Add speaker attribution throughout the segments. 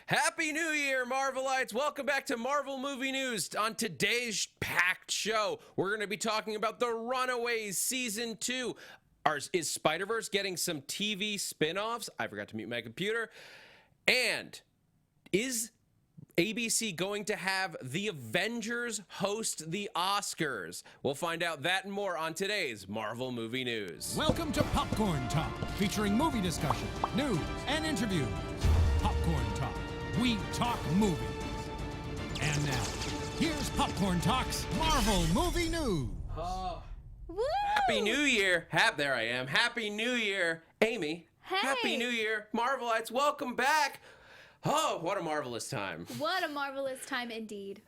Speaker 1: Happy New Year, Marvelites! Welcome back to Marvel Movie News. On today's packed show, we're going to be talking about the Runaways Season 2. Is Spider-Verse getting some TV spin-offs? I forgot to mute my computer. And is ABC going to have the Avengers host the Oscars? We'll find out that and more on today's Marvel Movie News.
Speaker 2: Welcome to Popcorn Talk, featuring movie discussion, news, and interviews. Popcorn Talk. We talk movies. And now, here's Popcorn Talk's Marvel Movie News.
Speaker 3: Woo!
Speaker 1: Happy New Year. There I am. Happy New Year, Amy.
Speaker 3: Hey.
Speaker 1: Happy New Year, Marvelites. Welcome back. Oh, what a marvelous time.
Speaker 3: What a marvelous time indeed.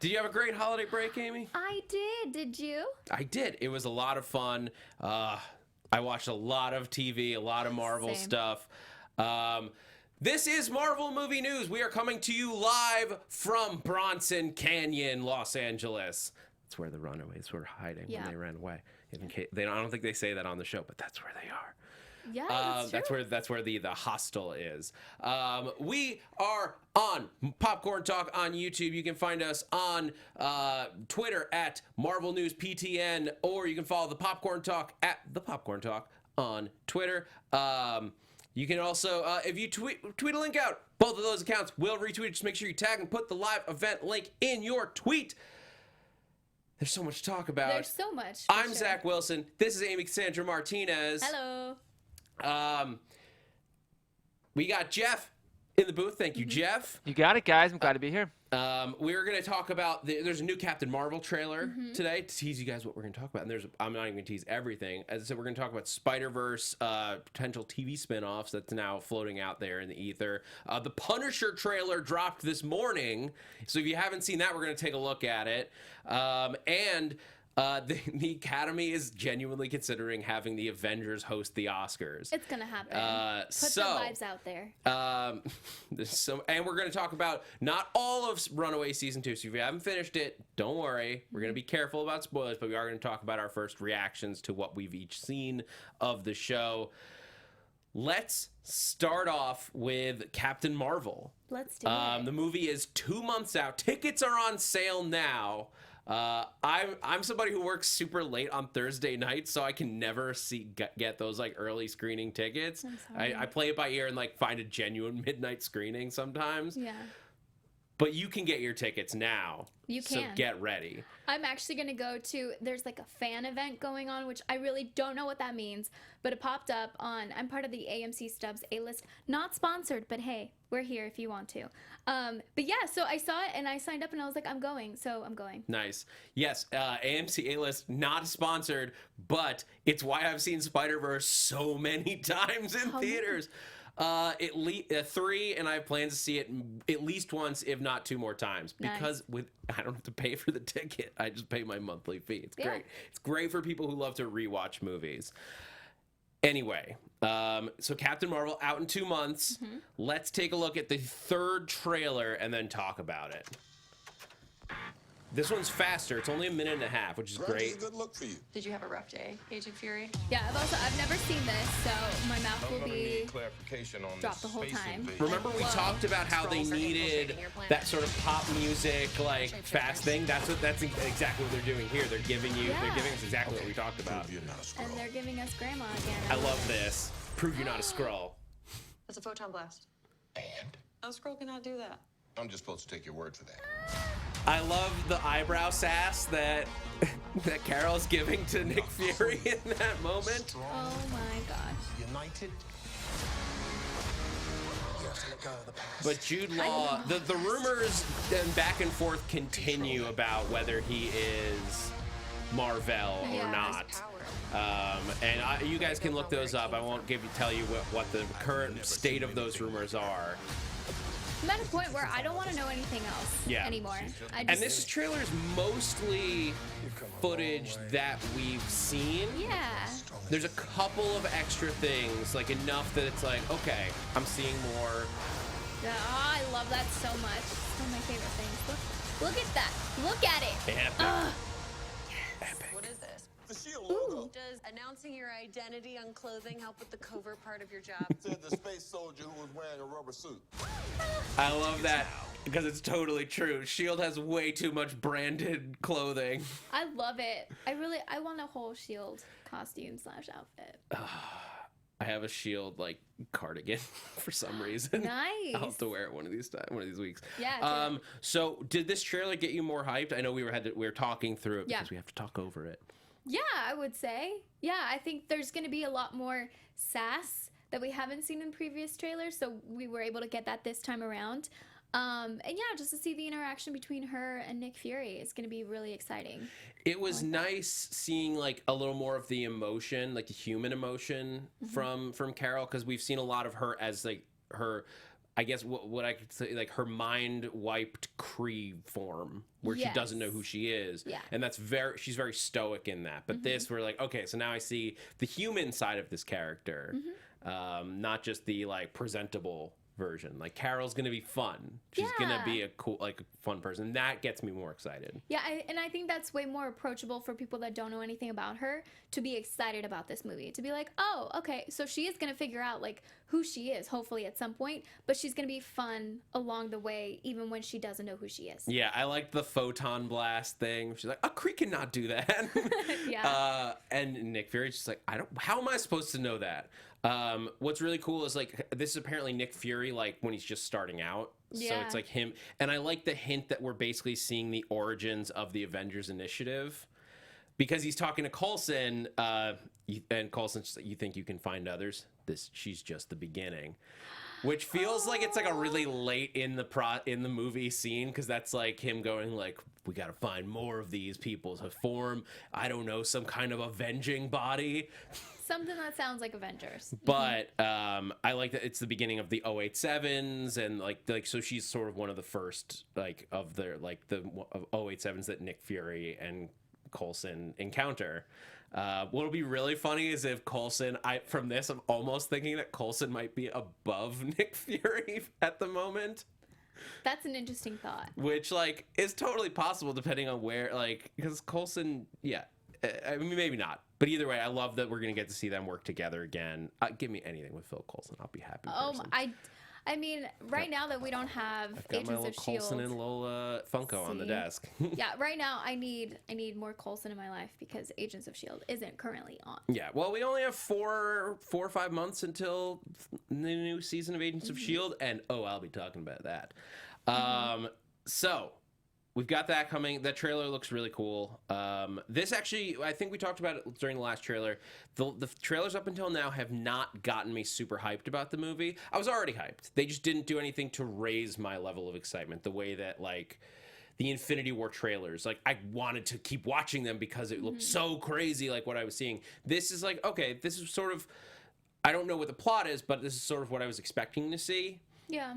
Speaker 1: Did you have a great holiday break, Amy?
Speaker 3: I did. Did you?
Speaker 1: I did. It was a lot of fun. I watched a lot of TV, a lot of Marvel
Speaker 3: Same.
Speaker 1: stuff. This is Marvel Movie News. We are coming to you live from Bronson Canyon, Los Angeles. That's where the Runaways were hiding when they ran away. In case, I don't think they say that on the show, but that's where they are.
Speaker 3: Yeah,
Speaker 1: that's where the hostel is. We are on Popcorn Talk on YouTube. You can find us on Twitter at Marvel News PTN, or you can follow the Popcorn Talk at the Popcorn Talk on Twitter. You can also, if you tweet a link out, both of those accounts will retweet. Just make sure you tag and put the live event link in your tweet. There's so much to talk about.
Speaker 3: There's so much.
Speaker 1: I'm Zach Wilson. This is Amy Cassandra Martinez.
Speaker 3: Hello.
Speaker 1: We got Jeff in the booth. Thank you, Jeff.
Speaker 4: You got it, guys. I'm glad to be here.
Speaker 1: We're going to talk about there's a new Captain Marvel trailer today to tease you guys what we're going to talk about. And I'm not even going to tease everything. As I said, we're going to talk about Spider-Verse potential TV spinoffs that's now floating out there in the ether. The Punisher trailer dropped this morning, so if you haven't seen that, we're going to take a look at it. The Academy is genuinely considering having the Avengers host the Oscars.
Speaker 3: It's gonna happen. Put the vibes out there.
Speaker 1: And we're going to talk about not all of Runaway Season 2. So if you haven't finished it, don't worry. We're going to be careful about spoilers, but we are going to talk about our first reactions to what we've each seen of the show. Let's start off with Captain Marvel.
Speaker 3: Let's do it.
Speaker 1: The movie is 2 months out. Tickets are on sale now. I'm somebody who works super late on Thursday night, so I can never get those like early screening tickets. I play it by ear and like find a genuine midnight screening sometimes.
Speaker 3: Yeah.
Speaker 1: But you can get your tickets now.
Speaker 3: You can.
Speaker 1: So get ready.
Speaker 3: I'm actually going to go to, there's like a fan event going on, which I really don't know what that means, but it popped up on, I'm part of the AMC Stubs A-list. Not sponsored, but hey, we're here if you want to. But yeah, so I saw it and I signed up and I was like, I'm going, so I'm going.
Speaker 1: Nice. Yes, AMC A-list, not sponsored, but it's why I've seen Spider-Verse so many times in theaters. 3, and I plan to see it at least once, if not 2 more times, because I don't have to pay for the ticket. I just pay my monthly fee. It's great. It's great for people who love to rewatch movies. Anyway, so Captain Marvel out in 2 months. Let's take a look at the 3rd trailer and then talk about it. This one's faster. It's only 1.5 minutes, which is great.
Speaker 5: A good look for you.
Speaker 6: Did you have a rough day, Agent Fury?
Speaker 3: Yeah, I've never seen this, so my mouth will be
Speaker 5: clarification on
Speaker 3: dropped the whole time.
Speaker 1: Remember we talked about how they needed that sort of pop music, like fast thing? That's exactly what they're doing here. They're giving us exactly what we talked about.
Speaker 3: And they're giving us Grandma again.
Speaker 1: I love this. Prove you're not a Skrull.
Speaker 6: That's a photon blast.
Speaker 5: And
Speaker 6: A Skrull cannot do that.
Speaker 5: I'm just supposed to take your word for that.
Speaker 1: I love the eyebrow sass that Carol's giving to Nick Fury in that moment.
Speaker 3: Oh my gosh.
Speaker 5: United. You have to let go of the past.
Speaker 1: But Jude Law, the rumors and back and forth continue about whether he is Marvel or not. And you guys can look those up. I won't tell you what the current state of those rumors are.
Speaker 3: I'm at a point where I don't want to know anything else anymore.
Speaker 1: And this trailer is mostly footage that we've seen.
Speaker 3: Yeah.
Speaker 1: There's a couple of extra things, like enough that it's like, okay, I'm seeing more.
Speaker 3: Yeah, oh, I love that so much. It's one of my favorite things. Look at that. Look at it.
Speaker 1: Epic.
Speaker 6: What is this?
Speaker 4: the Shield logo.
Speaker 6: Does announcing your identity on clothing help with the covert part of your job?
Speaker 4: Said the space soldier who was wearing a rubber suit.
Speaker 1: I love that because it's totally true. Shield has way too much branded clothing.
Speaker 3: I love it. I want a whole Shield costume / outfit.
Speaker 1: I have a Shield like cardigan for some reason.
Speaker 3: Nice.
Speaker 1: I'll have to wear it one of these weeks.
Speaker 3: Yeah.
Speaker 1: So did this trailer get you more hyped? I know we were talking through it because
Speaker 3: Yeah.
Speaker 1: we have to talk over it.
Speaker 3: Yeah, I would say. Yeah, I think there's going to be a lot more sass that we haven't seen in previous trailers, so we were able to get that this time around. And yeah, just to see the interaction between her and Nick Fury is going to be really exciting.
Speaker 1: It was nice seeing like a little more of the emotion, like the human emotion from Carol, because we've seen a lot of her as like her, I guess what I could say, like her mind wiped Kree form, where she doesn't know who she is.
Speaker 3: Yeah.
Speaker 1: And she's very stoic in that. But this, we're like, okay, so now I see the human side of this character, not just the like presentable version. Like Carol's gonna be fun. She's gonna be a cool, like fun person. That gets me more excited.
Speaker 3: Yeah, and I think that's way more approachable for people that don't know anything about her to be excited about this movie. To be like, oh, okay, so she is gonna figure out like who she is, hopefully at some point, but she's gonna be fun along the way, even when she doesn't know who she is.
Speaker 1: Yeah, I liked the photon blast thing. She's like, a Kree cannot do that.
Speaker 3: Yeah.
Speaker 1: And Nick Fury's just like, how am I supposed to know that? What's really cool is like, this is apparently Nick Fury, like when he's just starting out. So
Speaker 3: Yeah.
Speaker 1: it's like him. And I like the hint that we're basically seeing the origins of the Avengers Initiative. Because he's talking to Coulson, and Coulson's just like, you think you can find others? She's just the beginning. Which feels like it's like a really late in the movie scene, because that's like him going like, we got to find more of these people to form, I don't know, some kind of avenging body.
Speaker 3: Something that sounds like Avengers.
Speaker 1: But I like that it's the beginning of the 087s, and like so she's sort of one of the first like of the 087s that Nick Fury and Coulson encounter. What'll be really funny is if Coulson, from this, I'm almost thinking that Coulson might be above Nick Fury at the moment.
Speaker 3: That's an interesting thought.
Speaker 1: Which, like, is totally possible depending on where, like, because Coulson, yeah. I mean, maybe not. But either way, I love that we're going to get to see them work together again. Give me anything with Phil Coulson. I'll be happy.
Speaker 3: I mean, right now that we don't have
Speaker 1: I've got
Speaker 3: Agents
Speaker 1: my little
Speaker 3: of S.H.I.E.L.D.
Speaker 1: Coulson and Lola Funko on the
Speaker 3: See?
Speaker 1: desk.
Speaker 3: Yeah, right now I need more Coulson in my life because Agents of S.H.I.E.L.D. isn't currently on.
Speaker 1: Yeah, well, we only have four or 5 months until the new season of Agents of S.H.I.E.L.D., and I'll be talking about that. So, we've got that coming. That trailer looks really cool. This actually, I think we talked about it during the last trailer. The trailers up until now have not gotten me super hyped about the movie. I was already hyped. They just didn't do anything to raise my level of excitement the way that, like, the Infinity War trailers, like, I wanted to keep watching them because it looked so crazy, like what I was seeing. This is like, okay, this is sort of, I don't know what the plot is, but this is sort of what I was expecting to see.
Speaker 3: Yeah.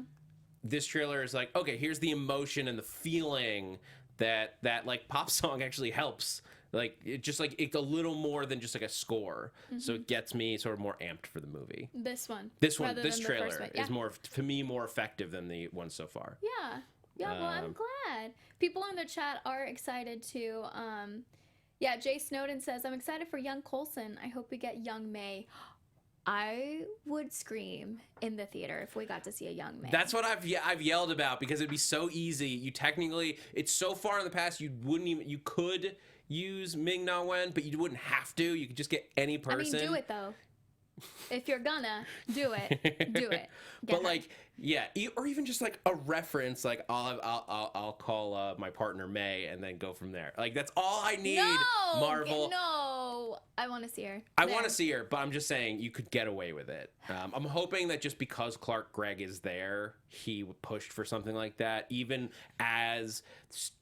Speaker 1: This trailer is like, okay, here's the emotion and the feeling that like pop song actually helps. Like, it's a little more than just like a score. So it gets me sort of more amped for the movie.
Speaker 3: This
Speaker 1: This
Speaker 3: rather
Speaker 1: this
Speaker 3: than the
Speaker 1: trailer
Speaker 3: first one.
Speaker 1: is more, to me, more effective than the one so far.
Speaker 3: Yeah. Yeah, well, I'm glad. People in the chat are excited too. Yeah, Jay Snowden says, I'm excited for young Coulson. I hope we get young May. I would scream in the theater if we got to see a young May.
Speaker 1: That's what I've yelled about, because it'd be so easy. You technically, it's so far in the past, you could use Ming-Na Wen, but you wouldn't have to. You could just get any person.
Speaker 3: I mean, do it though. If you're gonna do it, do it.
Speaker 1: But like, yeah, or even just like a reference, like I'll call my partner May and then go from there. Like, that's all I need.
Speaker 3: No,
Speaker 1: Marvel.
Speaker 3: No, I want to see her.
Speaker 1: I want to see her, but I'm just saying you could get away with it. I'm hoping that just because Clark Gregg is there, he pushed for something like that, even as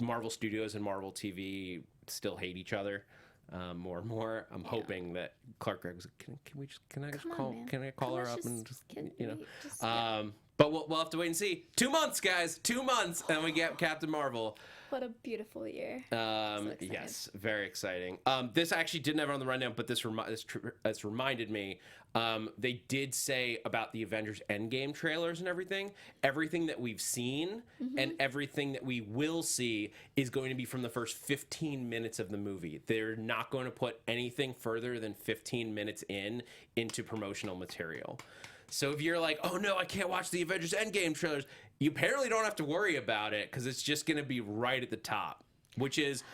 Speaker 1: Marvel Studios and Marvel TV still hate each other. More and more, I'm hoping that Clark Gregg was. Can I call her up and just, you know? But we'll have to wait and see. 2 months, guys. 2 months, and we get Captain Marvel.
Speaker 3: What a beautiful year. So excited.
Speaker 1: Yes, very exciting. This actually didn't have it on the rundown, but this reminded me. They did say about the Avengers Endgame trailers and everything that we've seen and everything that we will see is going to be from the first 15 minutes of the movie. They're not going to put anything further than 15 minutes into promotional material. So if you're like, oh no, I can't watch the Avengers Endgame trailers, you apparently don't have to worry about it because it's just going to be right at the top, which is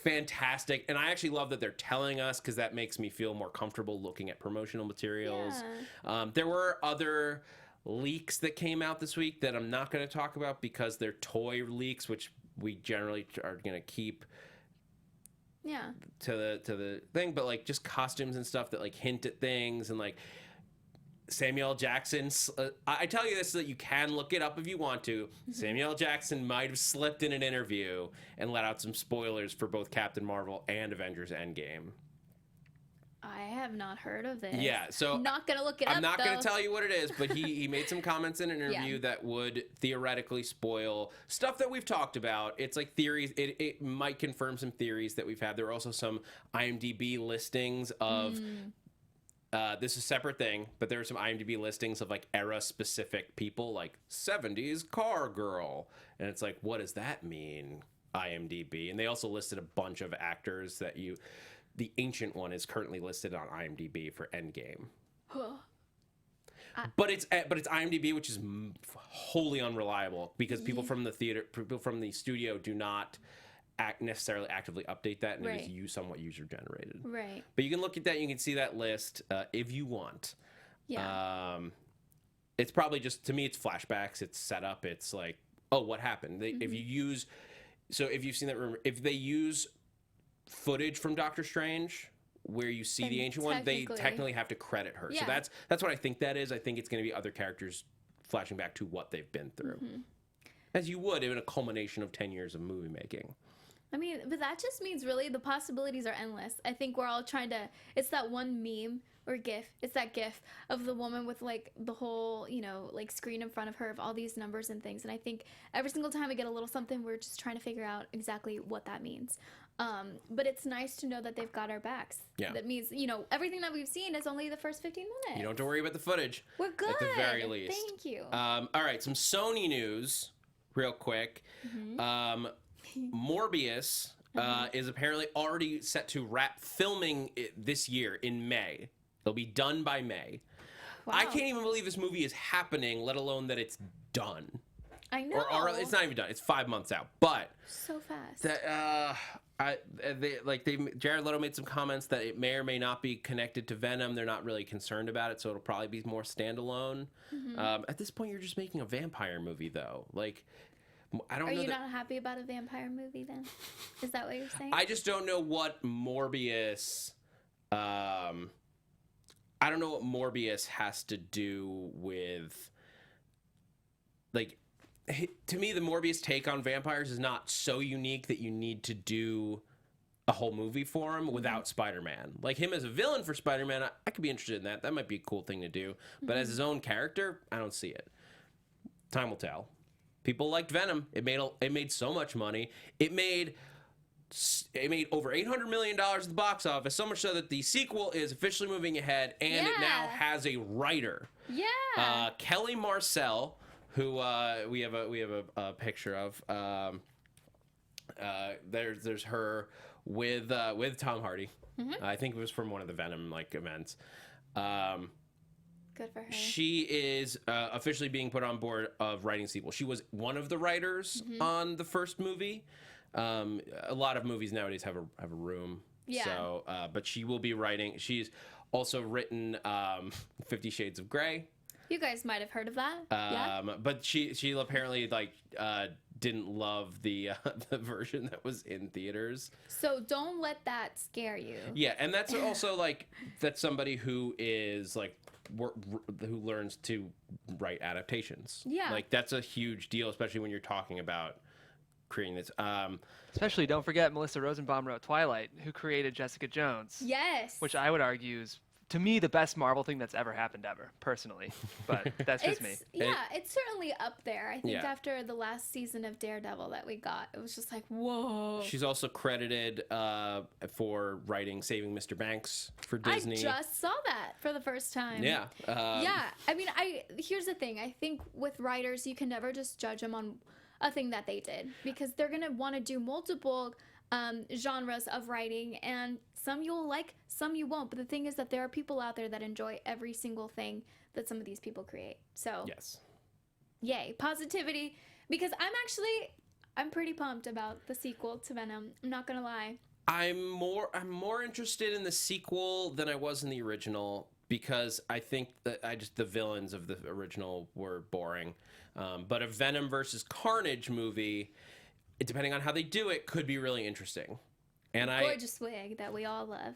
Speaker 1: fantastic. And I actually love that they're telling us because that makes me feel more comfortable looking at promotional materials. Yeah. There were other leaks that came out this week that I'm not going to talk about because they're toy leaks, which we generally are going to keep to the thing. But like just costumes and stuff that like hint at things and like Samuel L. Jackson, I tell you this so that you can look it up if you want to. Samuel L. Jackson might have slipped in an interview and let out some spoilers for both Captain Marvel and Avengers Endgame.
Speaker 3: I have not heard of this.
Speaker 1: Yeah, so
Speaker 3: I'm not going to look it up,
Speaker 1: I'm not going to tell you what it is, but he made some comments in an interview
Speaker 3: Yeah.
Speaker 1: that would theoretically spoil stuff that we've talked about. It's like theories. It might confirm some theories that we've had. There are also some IMDb listings of... this is a separate thing, but there are some IMDb listings of like era-specific people, like 70s car girl. And it's like, what does that mean, IMDb? And they also listed a bunch of actors that the Ancient One is currently listed on IMDb for Endgame. But it's IMDb, which is wholly unreliable because people from the studio do not necessarily actively update that, and it is somewhat user generated.
Speaker 3: Right.
Speaker 1: But you can look at that. You can see that list if you want.
Speaker 3: Yeah.
Speaker 1: It's probably just, to me, it's flashbacks. It's setup. It's like, oh, what happened? If you've seen that rumor, if they use footage from Doctor Strange where you see the Ancient One, they technically have to credit her.
Speaker 3: Yeah.
Speaker 1: So that's what I think that is. I think it's going to be other characters flashing back to what they've been through, as you would in a culmination of 10 years of movie making.
Speaker 3: I mean, but that just means really the possibilities are endless. I think we're all trying to, it's that one meme or GIF, it's that GIF of the woman with like the whole, like screen in front of her of all these numbers and things. And I think every single time we get a little something, we're just trying to figure out exactly what that means. But it's nice to know that they've got our backs.
Speaker 1: Yeah.
Speaker 3: That means, everything that we've seen is only the first 15 minutes.
Speaker 1: You don't have to worry about the footage.
Speaker 3: We're good.
Speaker 1: At the very least.
Speaker 3: Thank you.
Speaker 1: All right, some Sony news real quick. Morbius is apparently already set to wrap filming this year in May. It'll be done by May.
Speaker 3: Wow.
Speaker 1: I can't even believe this movie is happening, let alone that it's done.
Speaker 3: I know.
Speaker 1: Or it's not even done. It's 5 months out. But
Speaker 3: so fast.
Speaker 1: Jared Leto made some comments that it may or may not be connected to Venom. They're not really concerned about it, so it'll probably be more standalone. At this point, you're just making a vampire movie, though. Like, I don't know. Are you
Speaker 3: not happy about a vampire movie then? Is that what you're saying?
Speaker 1: I just don't know what Morbius. I don't know what Morbius has to do with. Like, to me, the Morbius take on vampires is not so unique that you need to do a whole movie for him without Spider-Man. Like, him as a villain for Spider-Man, I could be interested in that. That might be a cool thing to do. But as his own character, I don't see it. Time will tell. People liked Venom. It made so much money. It made over $800 million at the box office, so much so that the sequel is officially moving ahead, and it now has a writer.
Speaker 3: Yeah.
Speaker 1: Kelly Marcel, who we have a picture of. There's her with Tom Hardy. I think it was from one of the Venom events.
Speaker 3: Good for her.
Speaker 1: She is officially being put on board of writing sequel. She was one of the writers on the first movie. A lot of movies nowadays have a room.
Speaker 3: Yeah.
Speaker 1: So, but she will be writing. She's also written 50 Shades of Grey.
Speaker 3: You guys might have heard of that. Yeah.
Speaker 1: But she apparently didn't love the version that was in theaters.
Speaker 3: So don't let that scare you.
Speaker 1: Yeah, and that's also that's somebody who is who learns to write adaptations.
Speaker 3: Yeah.
Speaker 1: That's a huge deal, especially when you're talking about creating this.
Speaker 7: Especially, don't forget, Melissa Rosenbaum wrote Twilight, who created Jessica Jones.
Speaker 3: Yes.
Speaker 7: Which I would argue is to me, the best Marvel thing that's ever happened ever, personally. But that's just me.
Speaker 3: Yeah, it's certainly up there. I think
Speaker 1: Yeah.
Speaker 3: after the last season of Daredevil that we got, it was just like, whoa.
Speaker 1: She's also credited for writing Saving Mr. Banks for Disney.
Speaker 3: I just saw that for the first time.
Speaker 1: Yeah.
Speaker 3: Yeah, I mean, here's the thing. I think with writers, you can never just judge them on a thing that they did, because they're gonna want to do multiple genres of writing, and some you'll like, some you won't. But the thing is that there are people out there that enjoy every single thing that some of these people create. So
Speaker 1: Yes.
Speaker 3: yay, positivity, because I'm pretty pumped about the sequel to Venom. I'm not gonna lie.
Speaker 1: I'm more interested in the sequel than I was in the original, because I think that the villains of the original were boring. But a Venom versus Carnage movie, depending on how they do it, could be really interesting. And
Speaker 3: Gorgeous wig that we all love.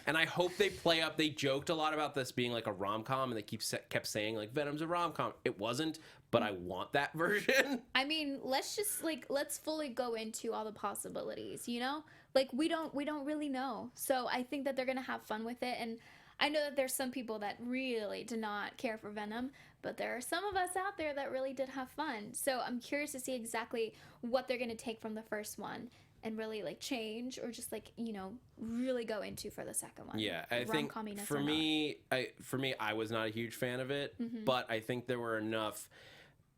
Speaker 1: and I hope they play up. They joked a lot about this being like a rom-com, and they kept saying like Venom's a rom-com. It wasn't, but I want that version.
Speaker 3: I mean, let's fully go into all the possibilities, you know? Like we don't really know. So I think that they're going to have fun with it, and I know that there's some people that really did not care for Venom, but there are some of us out there that really did have fun. So I'm curious to see exactly what they're going to take from the first one and really like change, or just like, you know, really go into for the second one.
Speaker 1: Yeah, I think
Speaker 3: Rom-comminess
Speaker 1: for
Speaker 3: or
Speaker 1: me, I was not a huge fan of it, but I think there were enough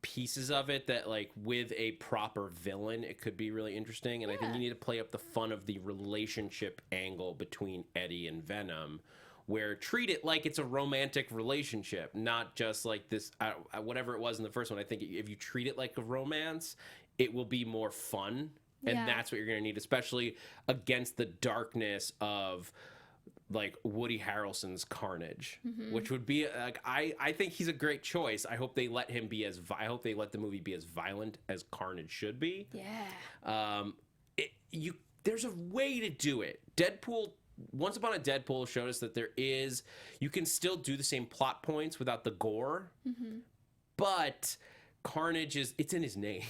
Speaker 1: pieces of it that, like, with a proper villain, it could be really interesting. And I think you need to play up the fun of the relationship angle between Eddie and Venom, where treat it like it's a romantic relationship, not just like this, whatever it was in the first one. I think if you treat it like a romance, it will be more fun. And that's what you're going to need, especially against the darkness of like Woody Harrelson's Carnage, which would be like, I think he's a great choice. I hope they let him be I hope they let the movie be as violent as Carnage should be.
Speaker 3: Yeah.
Speaker 1: There's a way to do it. Once Upon a Deadpool showed us that you can still do the same plot points without the gore, but Carnage it's in his name.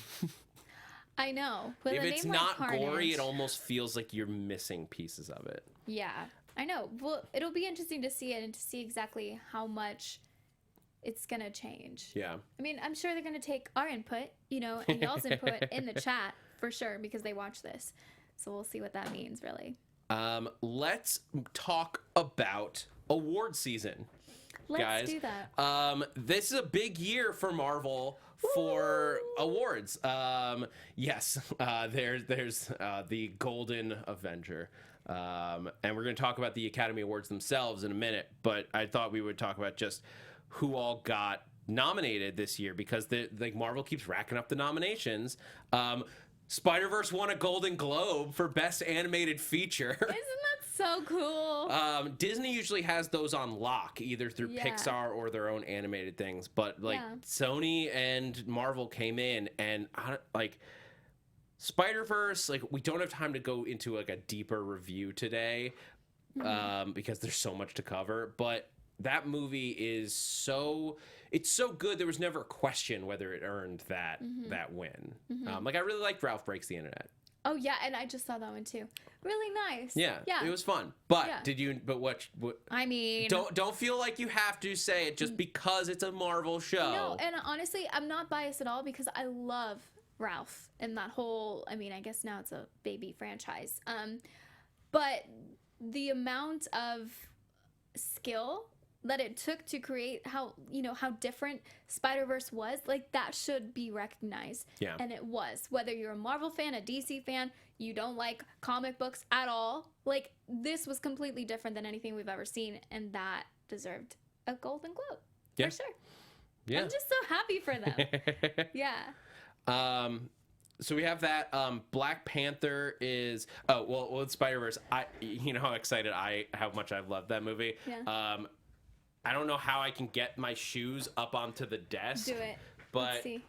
Speaker 3: I know. With
Speaker 1: If
Speaker 3: a
Speaker 1: it's
Speaker 3: name like
Speaker 1: not
Speaker 3: Carnage,
Speaker 1: gory, it almost feels like you're missing pieces of it.
Speaker 3: Yeah, I know. Well, it'll be interesting to see it and to see exactly how much it's going to change.
Speaker 1: Yeah.
Speaker 3: I mean, I'm sure they're going to take our input, you know, and y'all's input in the chat for sure, because they watch this. So we'll see what that means, really.
Speaker 1: Let's talk about award season.
Speaker 3: Let's
Speaker 1: guys.
Speaker 3: do that.
Speaker 1: This is a big year for Marvel for awards. Yes, there's the Golden Avenger. And we're going to talk about the Academy Awards themselves in a minute, but I thought we would talk about just who all got nominated this year, because Marvel keeps racking up the nominations. Spider-Verse won a Golden Globe for Best Animated Feature.
Speaker 3: Isn't that so cool?
Speaker 1: Disney usually has those on lock, either through Pixar or their own animated things. But Sony and Marvel came in, and Spider-Verse, we don't have time to go into a deeper review today, because there's so much to cover. But that movie is it's so good. There was never a question whether it earned that win. I really liked Ralph Breaks the Internet.
Speaker 3: Oh yeah, and I just saw that one too. Really nice.
Speaker 1: Yeah, it was fun. But what?
Speaker 3: I mean,
Speaker 1: don't feel like you have to say it just because it's a Marvel show.
Speaker 3: No, and honestly, I'm not biased at all, because I love Ralph and that whole. I mean, I guess now it's a baby franchise. But the amount of skill that it took to create how different Spider-Verse was, that should be recognized.
Speaker 1: Yeah.
Speaker 3: And it was. Whether you're a Marvel fan, a DC fan, you don't like comic books at all, this was completely different than anything we've ever seen, and that deserved a Golden Globe.
Speaker 1: Yeah.
Speaker 3: For sure.
Speaker 1: Yeah.
Speaker 3: I'm just so happy for them. Yeah.
Speaker 1: So we have that. Black Panther is with Spider-Verse. How excited how much I've loved that movie.
Speaker 3: Yeah.
Speaker 1: I don't know how I can get my shoes up onto the desk.
Speaker 3: Do it.
Speaker 1: But
Speaker 3: let's see.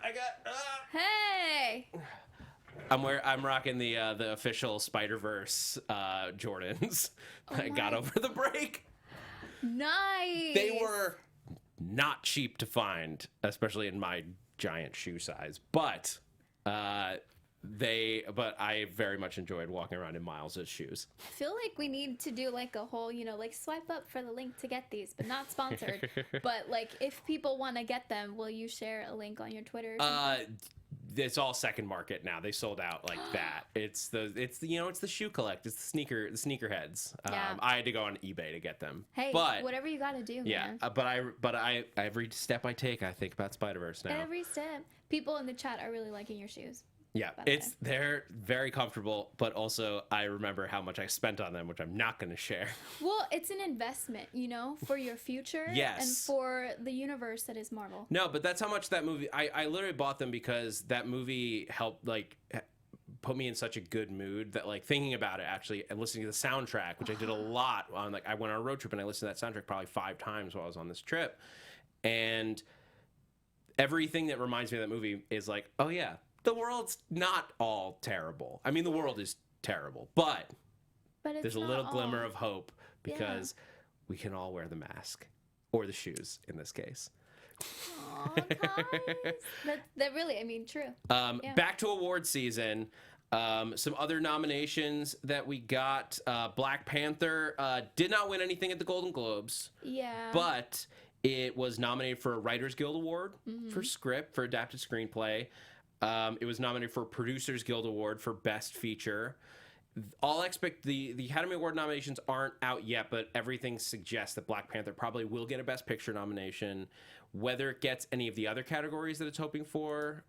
Speaker 1: I got.
Speaker 3: Hey.
Speaker 1: I'm rocking the official Spider-Verse Jordans. I got over the break.
Speaker 3: Nice.
Speaker 1: They were not cheap to find, especially in my giant shoe size. But But I very much enjoyed walking around in Miles's shoes.
Speaker 3: I feel like we need to do like a whole, like swipe up for the link to get these, but not sponsored. But like, if people want to get them, will you share a link on your Twitter? Or something?
Speaker 1: It's all second market now. They sold out like that. It's the shoe collect. It's the sneakerheads.
Speaker 3: Yeah.
Speaker 1: I had to go on eBay to get them.
Speaker 3: Hey,
Speaker 1: but
Speaker 3: whatever you got to do,
Speaker 1: yeah.
Speaker 3: man.
Speaker 1: But I every step I take, I think about Spider-Verse now.
Speaker 3: Every step. People in the chat are really liking your shoes.
Speaker 1: Yeah, they're very comfortable, but also I remember how much I spent on them, which I'm not going to share.
Speaker 3: Well, it's an investment, for your future.
Speaker 1: Yes.
Speaker 3: And for the universe that is Marvel.
Speaker 1: No, but that's how much that movie. I literally bought them because that movie helped put me in such a good mood that thinking about it actually and listening to the soundtrack, which I did a lot on. I went on a road trip and I listened to that soundtrack probably 5 times while I was on this trip, and everything that reminds me of that movie is oh yeah. The world's not all terrible. I mean, the world is terrible, but
Speaker 3: it's
Speaker 1: there's a
Speaker 3: not
Speaker 1: little
Speaker 3: all.
Speaker 1: glimmer of hope because we can all wear the mask or the shoes in this case.
Speaker 3: Aw, guys. that really, true. Yeah.
Speaker 1: Back to award season. Some other nominations that we got. Black Panther did not win anything at the Golden Globes.
Speaker 3: Yeah.
Speaker 1: But it was nominated for a Writers Guild Award for script, for adapted screenplay. It was nominated for Producers Guild Award for Best Feature. The Academy Award nominations aren't out yet, but everything suggests that Black Panther probably will get a Best Picture nomination. Whether it gets any of the other categories that it's hoping for,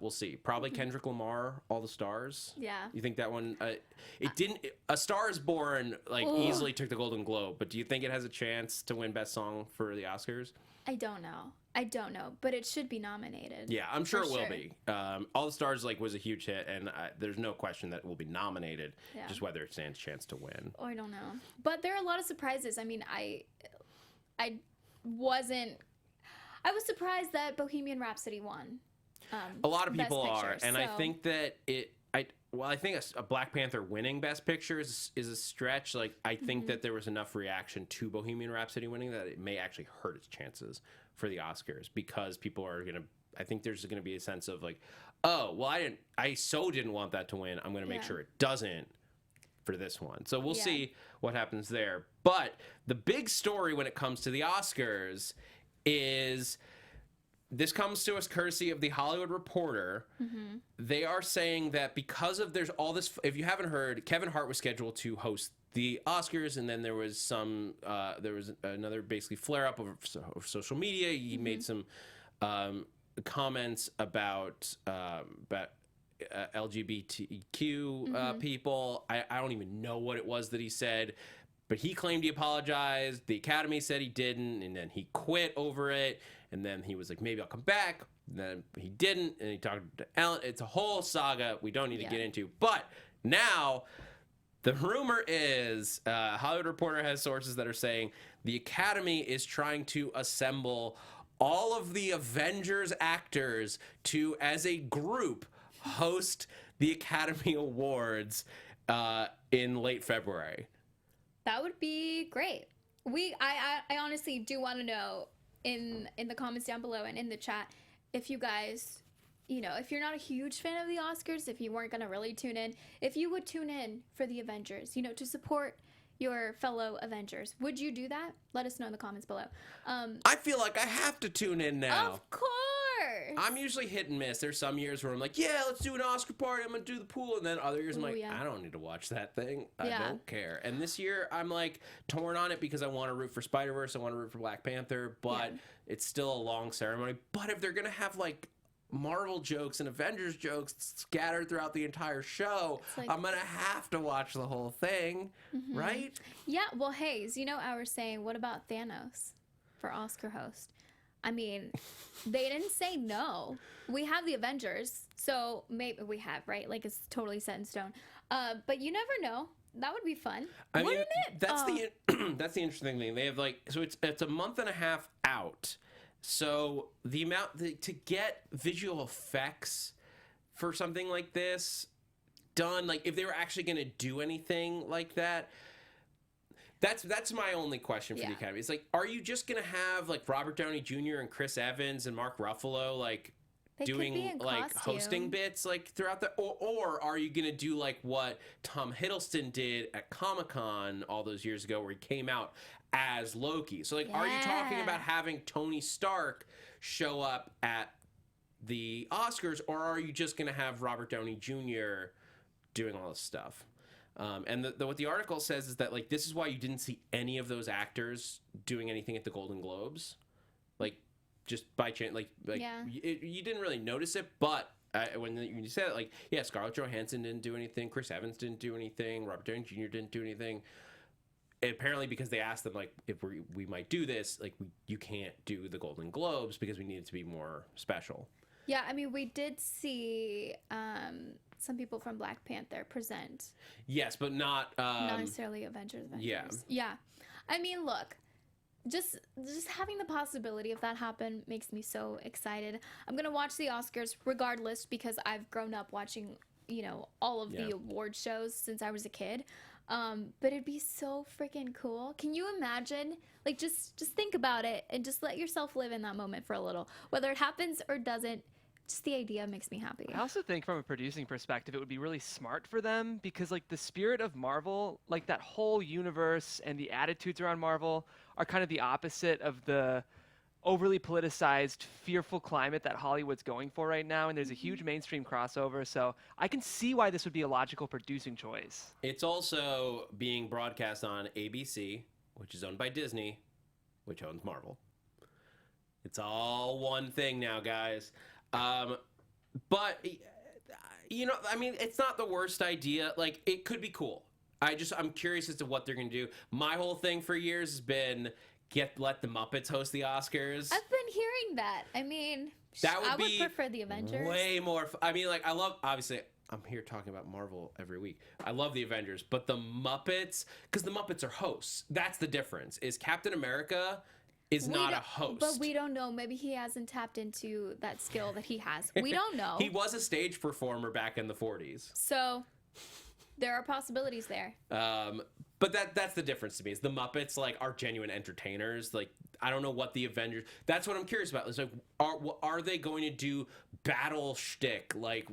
Speaker 1: we'll see. Probably Kendrick Lamar, All the Stars.
Speaker 3: Yeah.
Speaker 1: You think that one? It didn't. A Star Is Born easily took the Golden Globe, but do you think it has a chance to win Best Song for the Oscars?
Speaker 3: I don't know, but it should be nominated.
Speaker 1: Yeah, I'm sure
Speaker 3: For
Speaker 1: it will
Speaker 3: sure.
Speaker 1: be. All the Stars was a huge hit, and there's no question that it will be nominated.
Speaker 3: Yeah.
Speaker 1: Just whether it stands a chance to win.
Speaker 3: I don't know, but there are a lot of surprises. I was surprised that Bohemian Rhapsody won.
Speaker 1: A lot of people
Speaker 3: Best
Speaker 1: are,
Speaker 3: Picture,
Speaker 1: and I
Speaker 3: so-
Speaker 1: think that I think a Black Panther winning Best Picture is a stretch. I think that there was enough reaction to Bohemian Rhapsody winning that it may actually hurt its chances for the Oscars, because people are gonna. I think there's gonna be a sense of oh well, I didn't want that to win. I'm gonna make sure it doesn't for this one. So we'll see what happens there. But the big story when it comes to the Oscars is. This comes to us courtesy of The Hollywood Reporter. They are saying that because of there's all this, if you haven't heard, Kevin Hart was scheduled to host the Oscars, and then there was another basically flare up of social media. He made some comments about LGBTQ people. I don't even know what it was that he said, but he claimed he apologized. The Academy said he didn't, and then he quit over it. And then he was like, maybe I'll come back. And then he didn't, and he talked to Ellen. It's a whole saga we don't need to get into. But now, the rumor is, Hollywood Reporter has sources that are saying the Academy is trying to assemble all of the Avengers actors to, as a group, host the Academy Awards in late February.
Speaker 3: That would be great. I honestly do want to know in the comments down below and in the chat if you guys, if you're not a huge fan of the Oscars, if you weren't going to really tune in, if you would tune in for the Avengers, to support your fellow Avengers, would you do that? Let us know in the comments below.
Speaker 1: I feel like I have to tune in now.
Speaker 3: Of course.
Speaker 1: I'm usually hit and miss. There's some years where I'm like, yeah, let's do an Oscar party. I'm going to do the pool. And then other years I'm like, I don't need to watch that thing. I don't care. And this year I'm torn on it because I want to root for Spider-Verse. I want to root for Black Panther. But it's still a long ceremony. But if they're going to have Marvel jokes and Avengers jokes scattered throughout the entire show, I'm going to have to watch the whole thing. Right?
Speaker 3: Yeah. Well, Hayes, I was saying, what about Thanos for Oscar host? I mean, they didn't say no. We have the Avengers, so maybe we have, right? It's totally set in stone. But you never know. That would be fun. Wouldn't it?
Speaker 1: That's the interesting thing. They have so it's a month and a half out. So the amount to get visual effects for something like this done, if they were actually going to do anything like that. That's my only question for the Academy. It's are you just gonna have Robert Downey Jr. and Chris Evans and Mark Ruffalo
Speaker 3: They could
Speaker 1: doing
Speaker 3: be in
Speaker 1: like
Speaker 3: costume.
Speaker 1: hosting bits like throughout the, or are you gonna do like what Tom Hiddleston did at Comic-Con all those years ago, where he came out as Loki? So like, are you talking
Speaker 3: Yeah.
Speaker 1: about having Tony Stark show up at the Oscars, or are you just gonna have Robert Downey Jr. doing all this stuff? And what the article says is that like, this is why you didn't see any of those actors doing anything at the Golden Globes, like just by chance, like
Speaker 3: Yeah.
Speaker 1: you didn't really notice it, but when you said it, like, yeah, Scarlett Johansson didn't do anything, Chris Evans didn't do anything, Robert Downey Jr. didn't do anything. And apparently, because they asked them like, if we might do this, like you can't do the Golden Globes because we need it to be more special.
Speaker 3: Yeah, I mean, we did see some people from Black Panther present.
Speaker 1: Yes, but not
Speaker 3: Not necessarily Avengers.
Speaker 1: yeah.
Speaker 3: Yeah. I mean, look, just having the possibility of that happen makes me so excited. I'm going to watch the Oscars regardless because I've grown up watching, all of the award shows since I was a kid. But it'd be so freaking cool. Can you imagine? Like, just think about it and just let yourself live in that moment for a little. Whether it happens or doesn't, just the idea makes me happy.
Speaker 7: I also think from a producing perspective, it would be really smart for them because like the spirit of Marvel, like that whole universe and the attitudes around Marvel are kind of the opposite of the overly politicized, fearful climate that Hollywood's going for right now. And there's a huge mainstream crossover. So I can see why this would be a logical producing choice.
Speaker 1: It's also being broadcast on ABC, which is owned by Disney, which owns Marvel. It's all one thing now, guys. But, I mean, it's not the worst idea. Like, it could be cool. I'm curious as to what they're going to do. My whole thing for years has been let the Muppets host the Oscars.
Speaker 3: I've been hearing that. I mean, I would prefer the Avengers.
Speaker 1: Way more. I mean, like, obviously, I'm here talking about Marvel every week. I love the Avengers, but the Muppets, because the Muppets are hosts. That's the difference, is Captain America is not a host.
Speaker 3: But we don't know. Maybe he hasn't tapped into that skill that he has. We don't know.
Speaker 1: He was a stage performer back in the 40s.
Speaker 3: So there are possibilities there.
Speaker 1: But that's the difference to me, is the Muppets like are genuine entertainers. Like, I don't know what the Avengers. That's what I'm curious about. Is like, are they going to do battle shtick, like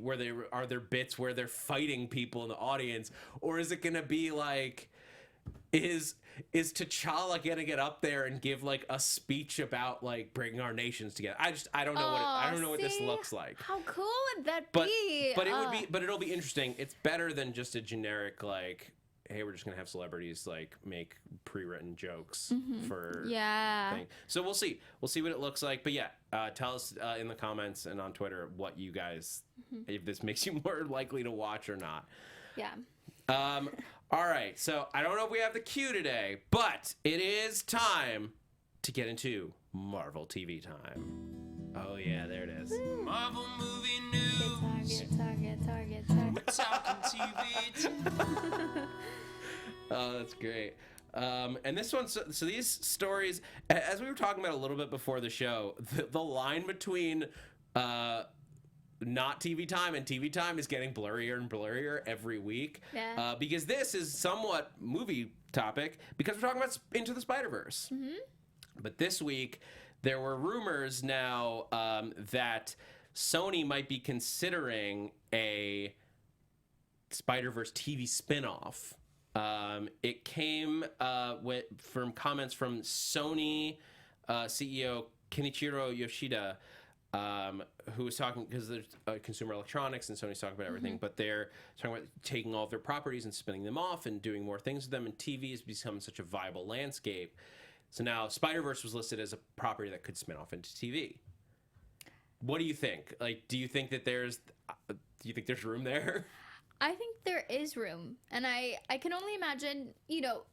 Speaker 1: are there bits where they're fighting people in the audience, or is it going to be like, is T'Challa gonna get up there and give like a speech about like bringing our nations together? I don't know what this looks like.
Speaker 3: How cool would that be?
Speaker 1: But it'll be interesting. It's better than just a generic like, hey, we're just gonna have celebrities like make pre-written jokes for thing. So we'll see what it looks like. But yeah, tell us in the comments and on Twitter what you guys, if this makes you more likely to watch or not.
Speaker 3: Yeah.
Speaker 1: All right, so I don't know if we have the cue today, but it is time to get into Marvel TV time. Oh yeah, there it is.
Speaker 8: Marvel movie news.
Speaker 3: Target.
Speaker 8: Talking TV.
Speaker 1: Oh, that's great. And this one, so these stories, as we were talking about a little bit before the show, the line between not TV time and TV time is getting blurrier and blurrier every week.
Speaker 3: Yeah.
Speaker 1: Because this is somewhat movie topic, because we're talking about Into the Spider-Verse. But this week, there were rumors now that Sony might be considering a Spider-Verse TV spinoff. It came from comments from Sony CEO Kenichiro Yoshida, who was talking, because there's consumer electronics and Sony's talking about everything, but they're talking about taking all of their properties and spinning them off and doing more things with them, and TV has become such a viable landscape. So now Spider-Verse was listed as a property that could spin off into TV. What do you think? Like, do you think there's room there?
Speaker 3: I think there is room. And I can only imagine,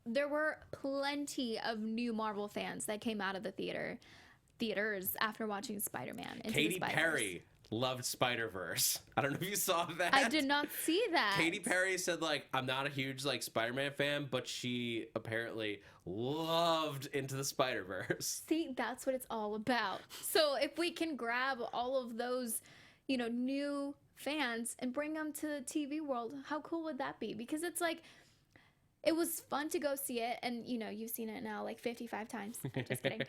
Speaker 3: there were plenty of new Marvel fans that came out of the theaters after watching Spider-Man.
Speaker 1: Katy Perry loved Spider-Verse. I don't know if you saw that.
Speaker 3: I did not see that.
Speaker 1: Katy Perry said, like, I'm not a huge, like, Spider-Man fan, but she apparently loved Into the Spider-Verse.
Speaker 3: See, that's what it's all about. So if we can grab all of those, new fans and bring them to the TV world, how cool would that be? Because it's like, it was fun to go see it, and you know, you've seen it now like 55 times. Just kidding.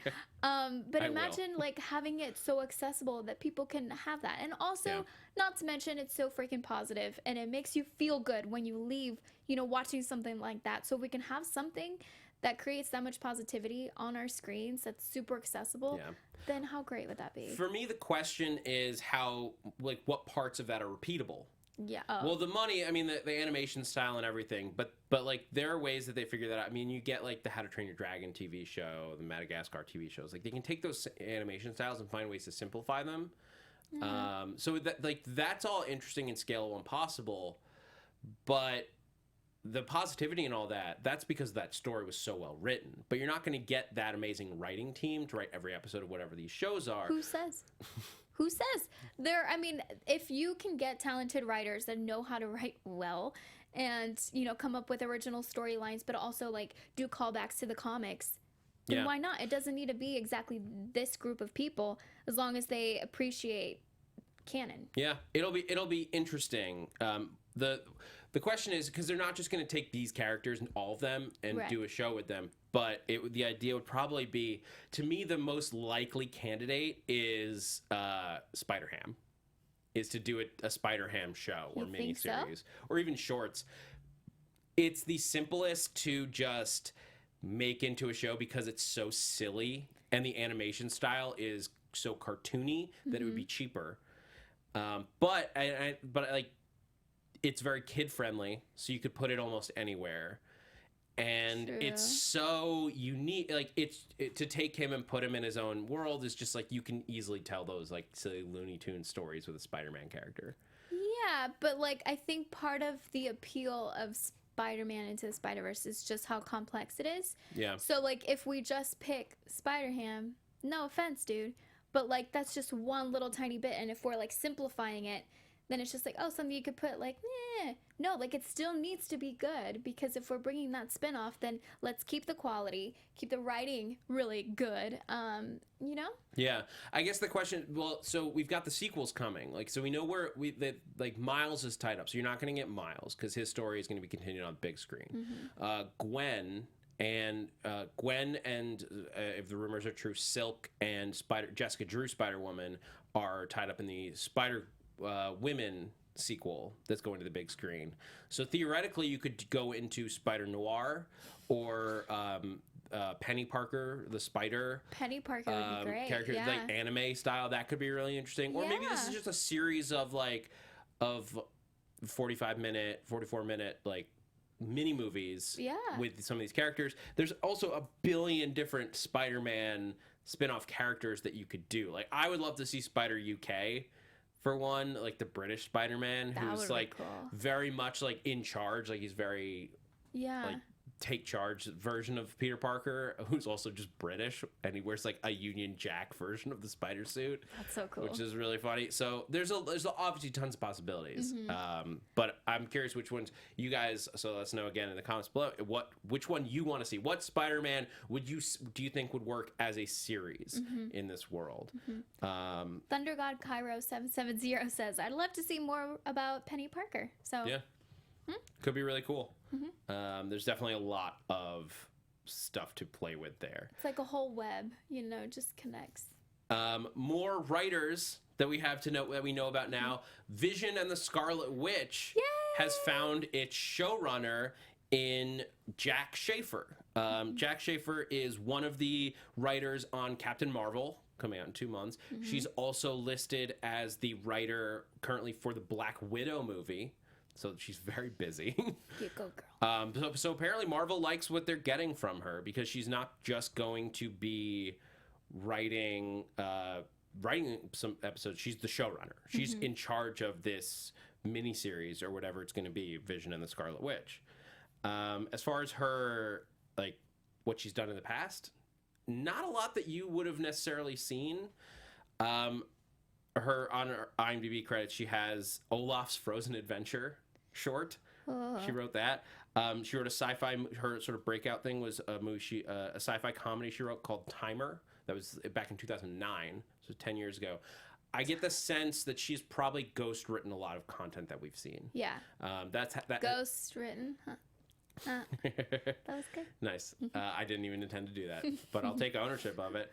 Speaker 3: But
Speaker 1: I
Speaker 3: imagine like having it so accessible that people can have that, and also
Speaker 1: Yeah.
Speaker 3: not to mention it's so freaking positive, and it makes you feel good when you leave, you know, watching something like that. So if we can have something that creates that much positivity on our screens that's super accessible,
Speaker 1: Yeah.
Speaker 3: then how great would that be?
Speaker 1: For me, the question is how, like, what parts of that are repeatable?
Speaker 3: Yeah.
Speaker 1: Well, the money, I mean, the animation style and everything, but like there are ways that they figure that out. I mean, you get like the How to Train Your Dragon TV show, the Madagascar TV shows. Like they can take those animation styles and find ways to simplify them. So that like that's all interesting and scalable and possible, but the positivity and all that, that's because that story was so well written. But you're not going to get that amazing writing team to write every episode of whatever these shows are.
Speaker 3: Who says? Who says? I mean, if you can get talented writers that know how to write well and, you know, come up with original storylines, but also like do callbacks to the comics, then why not? It doesn't need to be exactly this group of people as long as they appreciate canon.
Speaker 1: Yeah, it'll be interesting. The question is, because they're not just going to take these characters and all of them and
Speaker 3: Right.
Speaker 1: do a show with them, but the idea would probably be, to me, the most likely candidate is Spider-Ham, is to do a Spider-Ham show or
Speaker 3: You think so?
Speaker 1: miniseries or even shorts. It's the simplest to just make into a show because it's so silly and the animation style is so cartoony that it would be cheaper. But like, it's very kid friendly, so you could put it almost anywhere, and
Speaker 3: True.
Speaker 1: it's so unique. Like to take him and put him in his own world is just like you can easily tell those like silly Looney Tunes stories with a Spider-Man character.
Speaker 3: Yeah, but like I think part of the appeal of Spider-Man Into the Spider-Verse is just how complex it is.
Speaker 1: Yeah.
Speaker 3: So like if we just pick Spider-Ham, no offense, dude, but like that's just one little tiny bit, and if we're like simplifying it, then it's just like, oh, something you could put like, no, like it still needs to be good, because if we're bringing that spinoff, then let's keep the quality, keep the writing really good, you know?
Speaker 1: Yeah, I guess the question. Well, so we've got the sequels coming. Like, so we know where like Miles is tied up. So you're not going to get Miles because his story is going to be continued on big screen. Gwen and if the rumors are true, Silk and Jessica Drew Spider-Woman are tied up in the Women sequel that's going to the big screen. So theoretically, you could go into Spider Noir or Penny Parker, the Spider.
Speaker 3: Penny Parker would be great.
Speaker 1: Character,
Speaker 3: Yeah.
Speaker 1: like anime style. That could be really interesting. Or maybe this is
Speaker 3: Yeah.
Speaker 1: just a series of 44-minute like mini movies
Speaker 3: Yeah.
Speaker 1: with some of these characters. There's also a billion different Spider-Man spin-off characters that you could do. Like I would love to see Spider UK for one, like the British Spider-Man,
Speaker 3: That
Speaker 1: who's
Speaker 3: would be
Speaker 1: like
Speaker 3: cool.
Speaker 1: very much like in charge, like he's very
Speaker 3: Yeah.
Speaker 1: like take charge version of Peter Parker, who's also just British, and he wears like a Union Jack version of the spider suit.
Speaker 3: That's so cool.
Speaker 1: Which is really funny. So there's obviously tons of possibilities. But I'm curious which ones you guys. So let us know again in the comments below which one you want to see. What Spider-Man do you think would work as a series in this world?
Speaker 3: Thunder God Cairo 770 says, I'd love to see more about Penny Parker. So
Speaker 1: Yeah, could be really cool. There's definitely a lot of stuff to play with there.
Speaker 3: it's like a whole web, you know, just connects.
Speaker 1: More writers that we know about now. Vision and the Scarlet Witch has found its showrunner in Jack Schaefer. Jack Schaefer is one of the writers on Captain Marvel, coming out in 2 months. She's also listed as the writer currently for the Black Widow movie. So she's very busy.
Speaker 3: You go, girl.
Speaker 1: So apparently Marvel likes what they're getting from her, because she's not just going to be writing some episodes. She's the showrunner. She's in charge of this miniseries or whatever it's going to be, Vision and the Scarlet Witch. As far as her, like what she's done in the past, not a lot that you would have necessarily seen. Her on her IMDb credits, she has Olaf's Frozen Adventure short. She wrote that. She wrote a sci-fi. Her sort of breakout thing was a movie. A sci-fi comedy she wrote called Timer. That was back in 2009, so 10 years ago. I get the sense that she's probably ghost written a lot of content that we've seen.
Speaker 3: Yeah.
Speaker 1: That's that.
Speaker 3: Ghost written. Huh. That was good.
Speaker 1: Nice. I didn't even intend to do that, but I'll take ownership of it.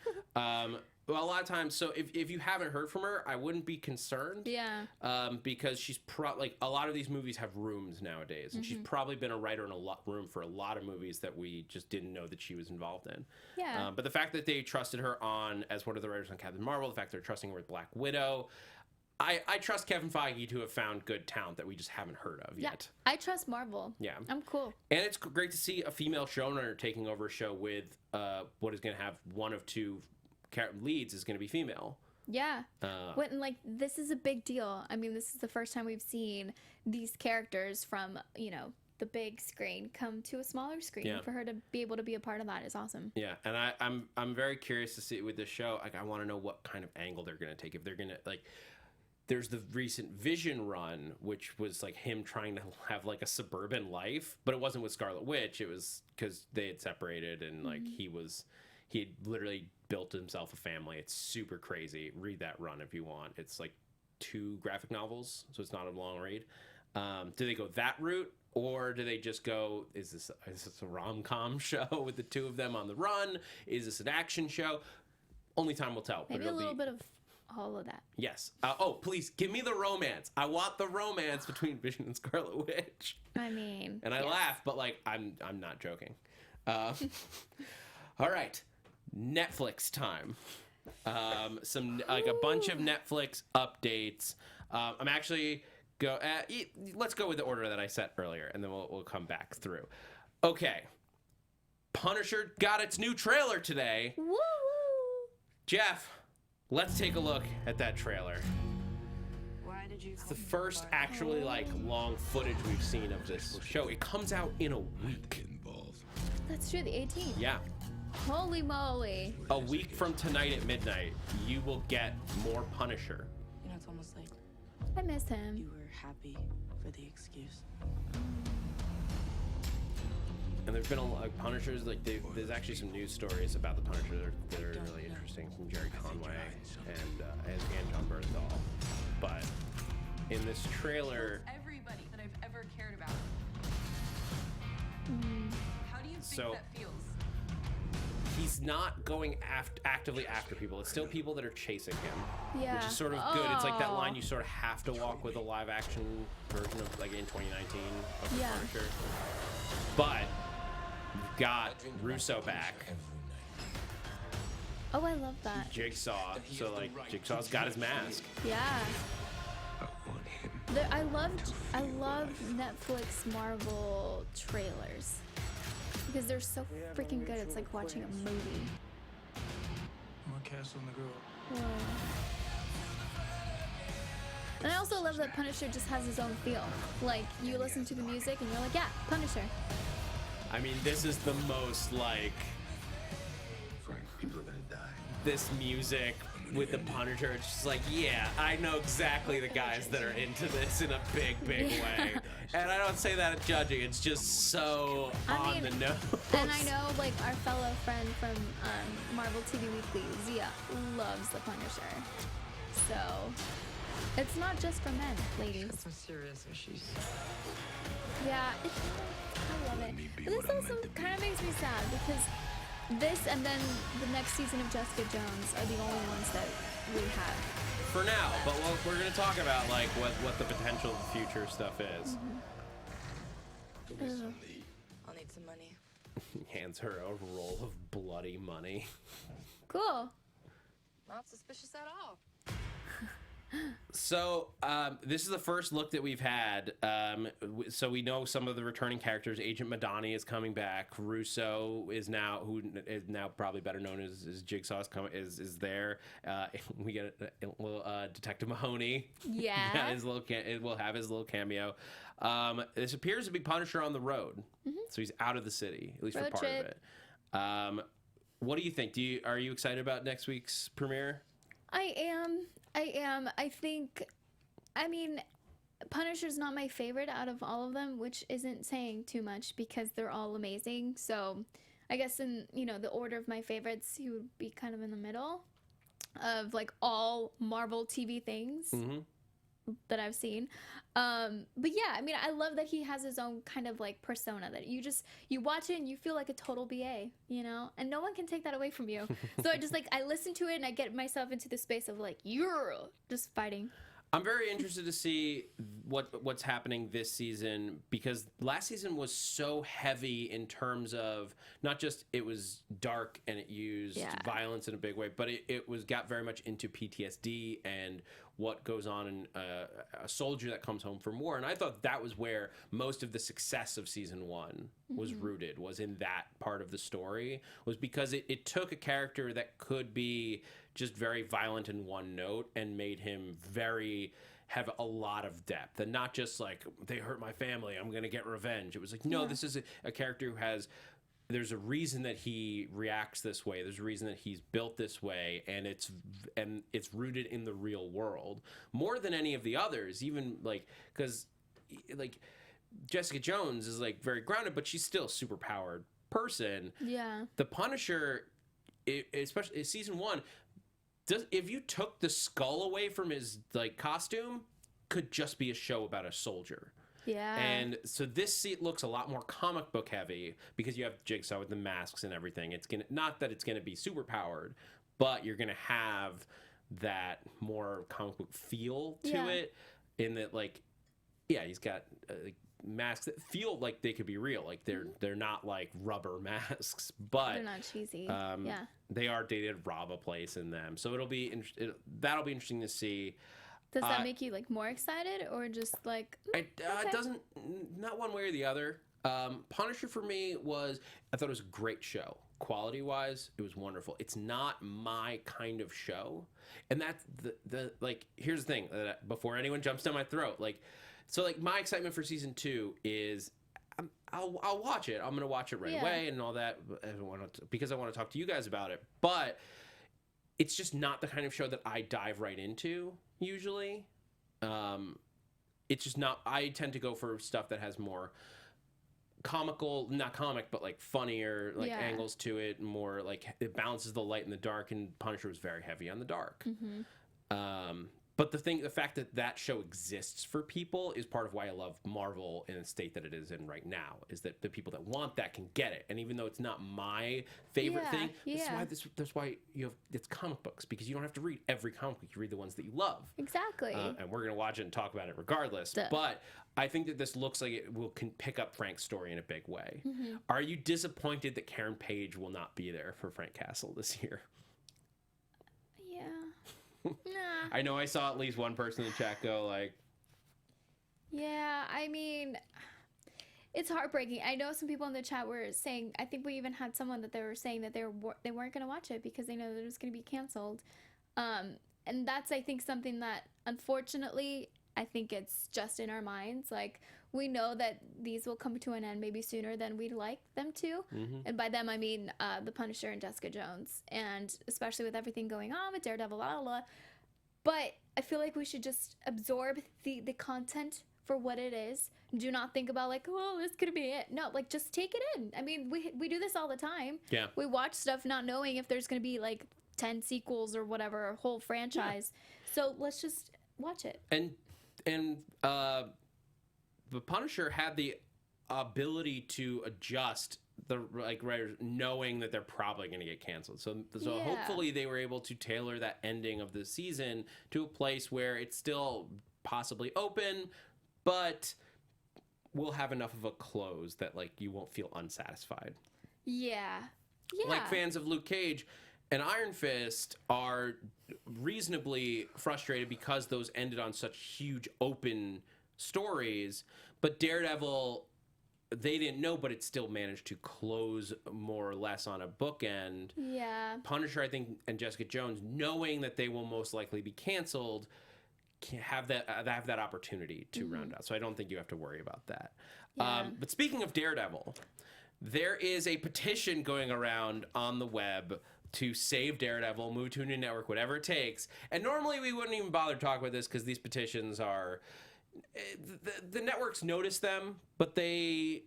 Speaker 1: Well, a lot of times, so if you haven't heard from her, I wouldn't be concerned.
Speaker 3: Yeah.
Speaker 1: Because she's like a lot of these movies have rooms nowadays, and she's probably been a writer in a room for a lot of movies that we just didn't know that she was involved in.
Speaker 3: Yeah.
Speaker 1: But the fact that they trusted her on as one of the writers on Captain Marvel, the fact they're trusting her with Black Widow. I trust Kevin Feige to have found good talent that we just haven't heard of yet.
Speaker 3: I trust Marvel.
Speaker 1: Yeah.
Speaker 3: I'm cool.
Speaker 1: And it's great to see a female showrunner taking over a show with what is going to have one of two leads is going to be female.
Speaker 3: Yeah. Like, this is a big deal. I mean, this is the first time we've seen these characters from, the big screen come to a smaller screen.
Speaker 1: Yeah.
Speaker 3: For her to be able to be a part of that is awesome.
Speaker 1: Yeah, and I'm very curious to see with this show. Like, I want to know what kind of angle they're going to take. If they're going to, like... There's the recent Vision run, which was like him trying to have like a suburban life, but it wasn't with Scarlet Witch. It was because they had separated and like he had literally built himself a family. It's super crazy. Read that run if you want. It's like 2 graphic novels, so it's not a long read. Do they go that route, or do they just go, is this a rom-com show with the 2 of them on the run? Is this an action show? Only time will tell.
Speaker 3: Maybe a little bit of all of that.
Speaker 1: Yes. Please give me the romance. I want the romance between Vision and Scarlet Witch.
Speaker 3: I mean,
Speaker 1: and I laugh, but like I'm not joking. All right, Netflix time. Some like a bunch of Netflix updates. I'm actually let's go with the order that I set earlier, and then we'll come back through. Okay. Punisher got its new trailer today.
Speaker 3: Woo!
Speaker 1: Jeff, let's take a look at that trailer.
Speaker 6: Why did you?
Speaker 1: It's the first actually like long footage we've seen of this show. It comes out in a week.
Speaker 3: That's true, the 18th.
Speaker 1: Yeah.
Speaker 3: Holy moly.
Speaker 1: A week from tonight at midnight, you will get more Punisher.
Speaker 9: It's almost like
Speaker 3: I miss him.
Speaker 9: you were happy for the excuse.
Speaker 1: And there's been a lot of Punishers, like there's actually some news stories about the Punisher that are really interesting from Jerry Conway and John Bernthal. But in this trailer,
Speaker 9: Everybody that I've ever cared about.
Speaker 6: How do you think
Speaker 1: So-
Speaker 6: that feels?
Speaker 1: he's not going actively after people. It's still people that are chasing him,
Speaker 3: Yeah.
Speaker 1: which is sort of good. It's like that line you sort of have to walk with a live action version of like in 2019 of the
Speaker 3: Yeah.
Speaker 1: Punisher. But we've got Russo back.
Speaker 3: Oh, I love that.
Speaker 1: Jigsaw. So like Jigsaw's got his mask.
Speaker 3: Yeah. I love Netflix Marvel trailers because they're so freaking good. It's like watching a movie.
Speaker 8: I'm gonna cast on the girl.
Speaker 3: Whoa. And I also love that Punisher just has his own feel. Like, you listen to the music and you're like, yeah, Punisher.
Speaker 1: I mean, this is the most like
Speaker 5: People are gonna die.
Speaker 1: this music with the Punisher. It's just like, yeah, I know exactly the guys that are into this in a big way. And I don't say that judging. It's just so on the nose.
Speaker 3: And I know, like, our fellow friend from Marvel TV Weekly, Zia, loves the Punisher. So, it's not just for men, ladies.
Speaker 9: Some serious issues.
Speaker 3: Yeah, I love it. But this also kind of makes me sad because this and then the next season of Jessica Jones are the only ones that we have.
Speaker 1: For now, but we're going to talk about like what the potential future stuff is.
Speaker 9: I'll need some money.
Speaker 1: Hands her a roll of bloody money.
Speaker 3: Cool.
Speaker 9: Not suspicious at all.
Speaker 1: So this is the first look that we've had. So we know some of the returning characters. Agent Madani is coming back. Russo is now, who is now probably better known as Jigsaw, is there. We get a little Detective Mahoney.
Speaker 3: Yeah.
Speaker 1: It will have his little cameo. This appears to be Punisher on the road, so he's out of the city, at least
Speaker 3: Road
Speaker 1: for part
Speaker 3: trip.
Speaker 1: of it. What do you think? Are you excited about next week's premiere?
Speaker 3: I am. I mean, Punisher's not my favorite out of all of them, which isn't saying too much because they're all amazing. So I guess in, the order of my favorites, he would be kind of in the middle of like all Marvel TV things. that I've seen. But yeah, I mean, I love that he has his own kind of like persona that you watch it and you feel like a total BA, you know, and no one can take that away from you. So I listen to it and I get myself into the space of like, you're just fighting.
Speaker 1: I'm very interested to see what's happening this season, because last season was so heavy in terms of not just it was dark and it used violence in a big way, but it got very much into PTSD and what goes on in a soldier that comes home from war. And I thought that was where most of the success of season 1 was rooted, was in that part of the story, was because it took a character that could be just very violent in one note and made him have a lot of depth, and not just like, they hurt my family, I'm gonna get revenge. It was like, no, this is a character who there's a reason that he reacts this way, there's a reason that he's built this way, and it's rooted in the real world more than any of the others, even like, because like Jessica Jones is like very grounded, but she's still a super powered person. The Punisher, especially season 1, if you took the skull away from his like costume, could just be a show about a soldier. And so this looks a lot more comic book heavy, because you have Jigsaw with the masks and everything. It's not that it's gonna be super powered, but you're gonna have that more comic book feel to it, in that like, he's got like masks that feel like they could be real, like they're not like rubber masks, but
Speaker 3: they're not cheesy.
Speaker 1: They are dated rob a place in them, so that'll be interesting to see.
Speaker 3: Does that make you like more excited, or just like
Speaker 1: it doesn't, not one way or the other. Punisher for me I thought it was a great show. Quality wise, it was wonderful. It's not my kind of show, and that's the like, here's the thing, before anyone jumps down my throat, like, so like my excitement for season 2 is I'll watch it. I'm gonna watch it right away and all that, because I want to talk to you guys about it. But it's just not the kind of show that I dive right into usually. It's just not. I tend to go for stuff that has more comical, not comic, but like funnier like angles to it, more like it balances the light and the dark. And Punisher was very heavy on the dark. But the fact that show exists for people is part of why I love Marvel in the state that it is in right now, is that the people that want that can get it. And even though it's not my favorite thing, that's why it's comic books, because you don't have to read every comic book. You read the ones that you love.
Speaker 3: Exactly.
Speaker 1: And we're going to watch it and talk about it regardless. But I think that this looks like it can pick up Frank's story in a big way. Are you disappointed that Karen Page will not be there for Frank Castle this year?
Speaker 3: Nah.
Speaker 1: I know I saw at least one person in the chat go like,
Speaker 3: yeah, I mean, it's heartbreaking. I know some people in the chat were saying, I think we even had someone that they were saying that they weren't going to watch it because they know that it was going to be canceled. And that's, I think, something that, unfortunately, I think it's just in our minds. Like, we know that these will come to an end maybe sooner than we'd like them to. And by them, I mean The Punisher and Jessica Jones. And especially with everything going on with Daredevil, But I feel like we should just absorb the content for what it is. Do not think about like, oh, this could be it. No, like, just take it in. I mean, we do this all the time.
Speaker 1: Yeah.
Speaker 3: We watch stuff not knowing if there's going to be like 10 sequels or whatever, a whole franchise. So let's just watch it.
Speaker 1: And the Punisher had the ability to adjust the writers, knowing that they're probably going to get canceled. So hopefully they were able to tailor that ending of the season to a place where it's still possibly open, but will have enough of a close that like you won't feel unsatisfied. Like fans of Luke Cage and Iron Fist are reasonably frustrated because those ended on such huge open stories, but Daredevil, they didn't know, but it still managed to close more or less on a bookend. Punisher, I think, and Jessica Jones, knowing that they will most likely be canceled, can have that opportunity to round out. So I don't think you have to worry about that. But speaking of Daredevil, there is a petition going around on the web to save Daredevil, move to a new network, whatever it takes. And normally we wouldn't even bother to talk about this because these petitions are... The networks notice them, but they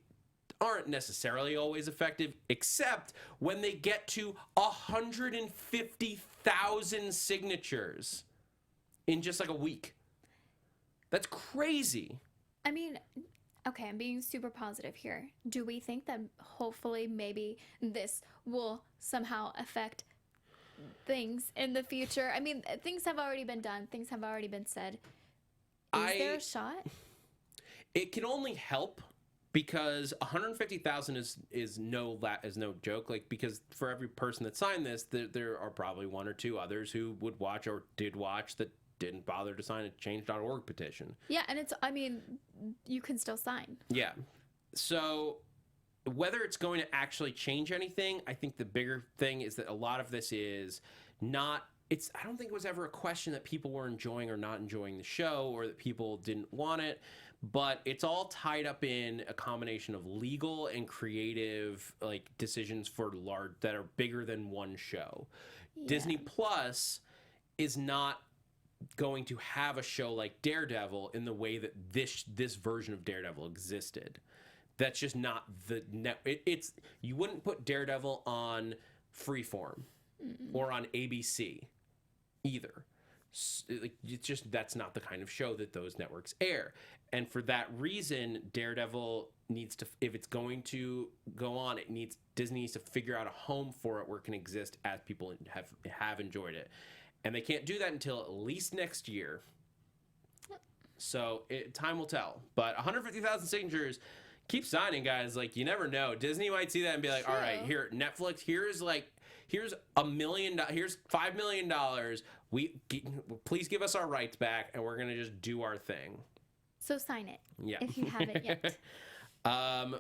Speaker 1: aren't necessarily always effective, except when they get to 150,000 signatures in just like a week. That's crazy.
Speaker 3: I mean, okay, I'm being super positive here. Do we think that hopefully maybe this will somehow affect things in the future? I mean, things have already been done. Things have already been said. Is there a shot?
Speaker 1: It can only help because 150,000 is no joke. Like, because for every person that signed this, there are probably one or two others who would watch or did watch that didn't bother to sign a change.org petition.
Speaker 3: Yeah, and I mean, you can still sign.
Speaker 1: Yeah. So whether it's going to actually change anything, I think the bigger thing is that a lot of this is not. I don't think it was ever a question that people were enjoying or not enjoying the show or that people didn't want it, but it's all tied up in a combination of legal and creative like decisions for large that are bigger than one show. Yeah. Disney Plus is not going to have a show like Daredevil in the way that this version of Daredevil existed. That's just not the net. It's you wouldn't put Daredevil on Freeform or on ABC either. It's just that's not the kind of show that those networks air. And for that reason, Daredevil needs to, if it's going to go on, Disney needs to figure out a home for it where it can exist as people have enjoyed it. And they can't do that until at least next year. So time will tell. But 150,000 signatures, keep signing, guys. Like, you never know. Disney might see that and be like, all right, here, Netflix, here's $1 million, here's $5 million. Please give us our rights back, and we're going to just do our thing.
Speaker 3: So sign it.
Speaker 1: Yeah.
Speaker 3: If you haven't yet.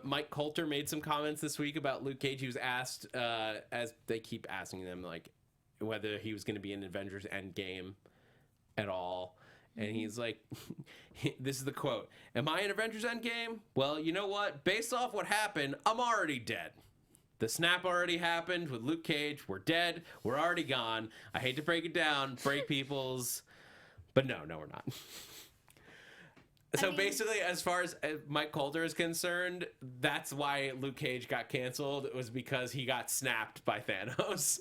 Speaker 1: Mike Coulter made some comments this week about Luke Cage. He was asked, as they keep asking them, like, whether he was going to be in Avengers Endgame at all. And he's like, this is the quote, "Am I in Avengers Endgame? Well, you know what? Based off what happened, I'm already dead. The snap already happened with Luke Cage. We're dead. We're already gone. I hate to break it down, break people's, but no, we're not." So basically, as far as Mike Coulter is concerned, that's why Luke Cage got canceled. It was because he got snapped by Thanos.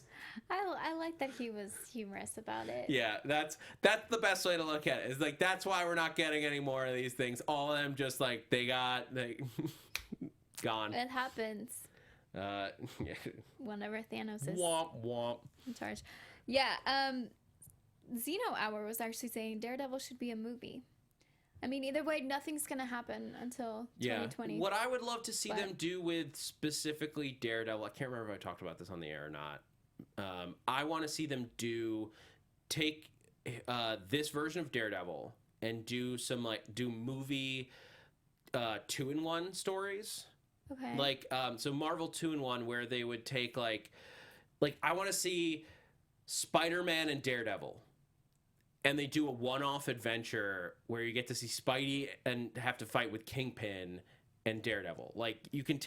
Speaker 3: I like that he was humorous about it.
Speaker 1: Yeah, that's the best way to look at it. It's like, that's why we're not getting any more of these things. All of them just like they gone.
Speaker 3: It happens.
Speaker 1: Yeah.
Speaker 3: Whenever Thanos is
Speaker 1: womp
Speaker 3: in charge. Yeah. Xeno Hour was actually saying Daredevil should be a movie. I mean, either way, nothing's going to happen until 2020.
Speaker 1: What I would love to see them do with specifically Daredevil, I can't remember if I talked about this on the air or not. I want to see them take this version of Daredevil and do movie 2-in-1 stories.
Speaker 3: Okay.
Speaker 1: So Marvel 2-in-1 where they would take like I want to see Spider-Man and Daredevil. And they do a one-off adventure where you get to see Spidey and have to fight with Kingpin and Daredevil. Like, you can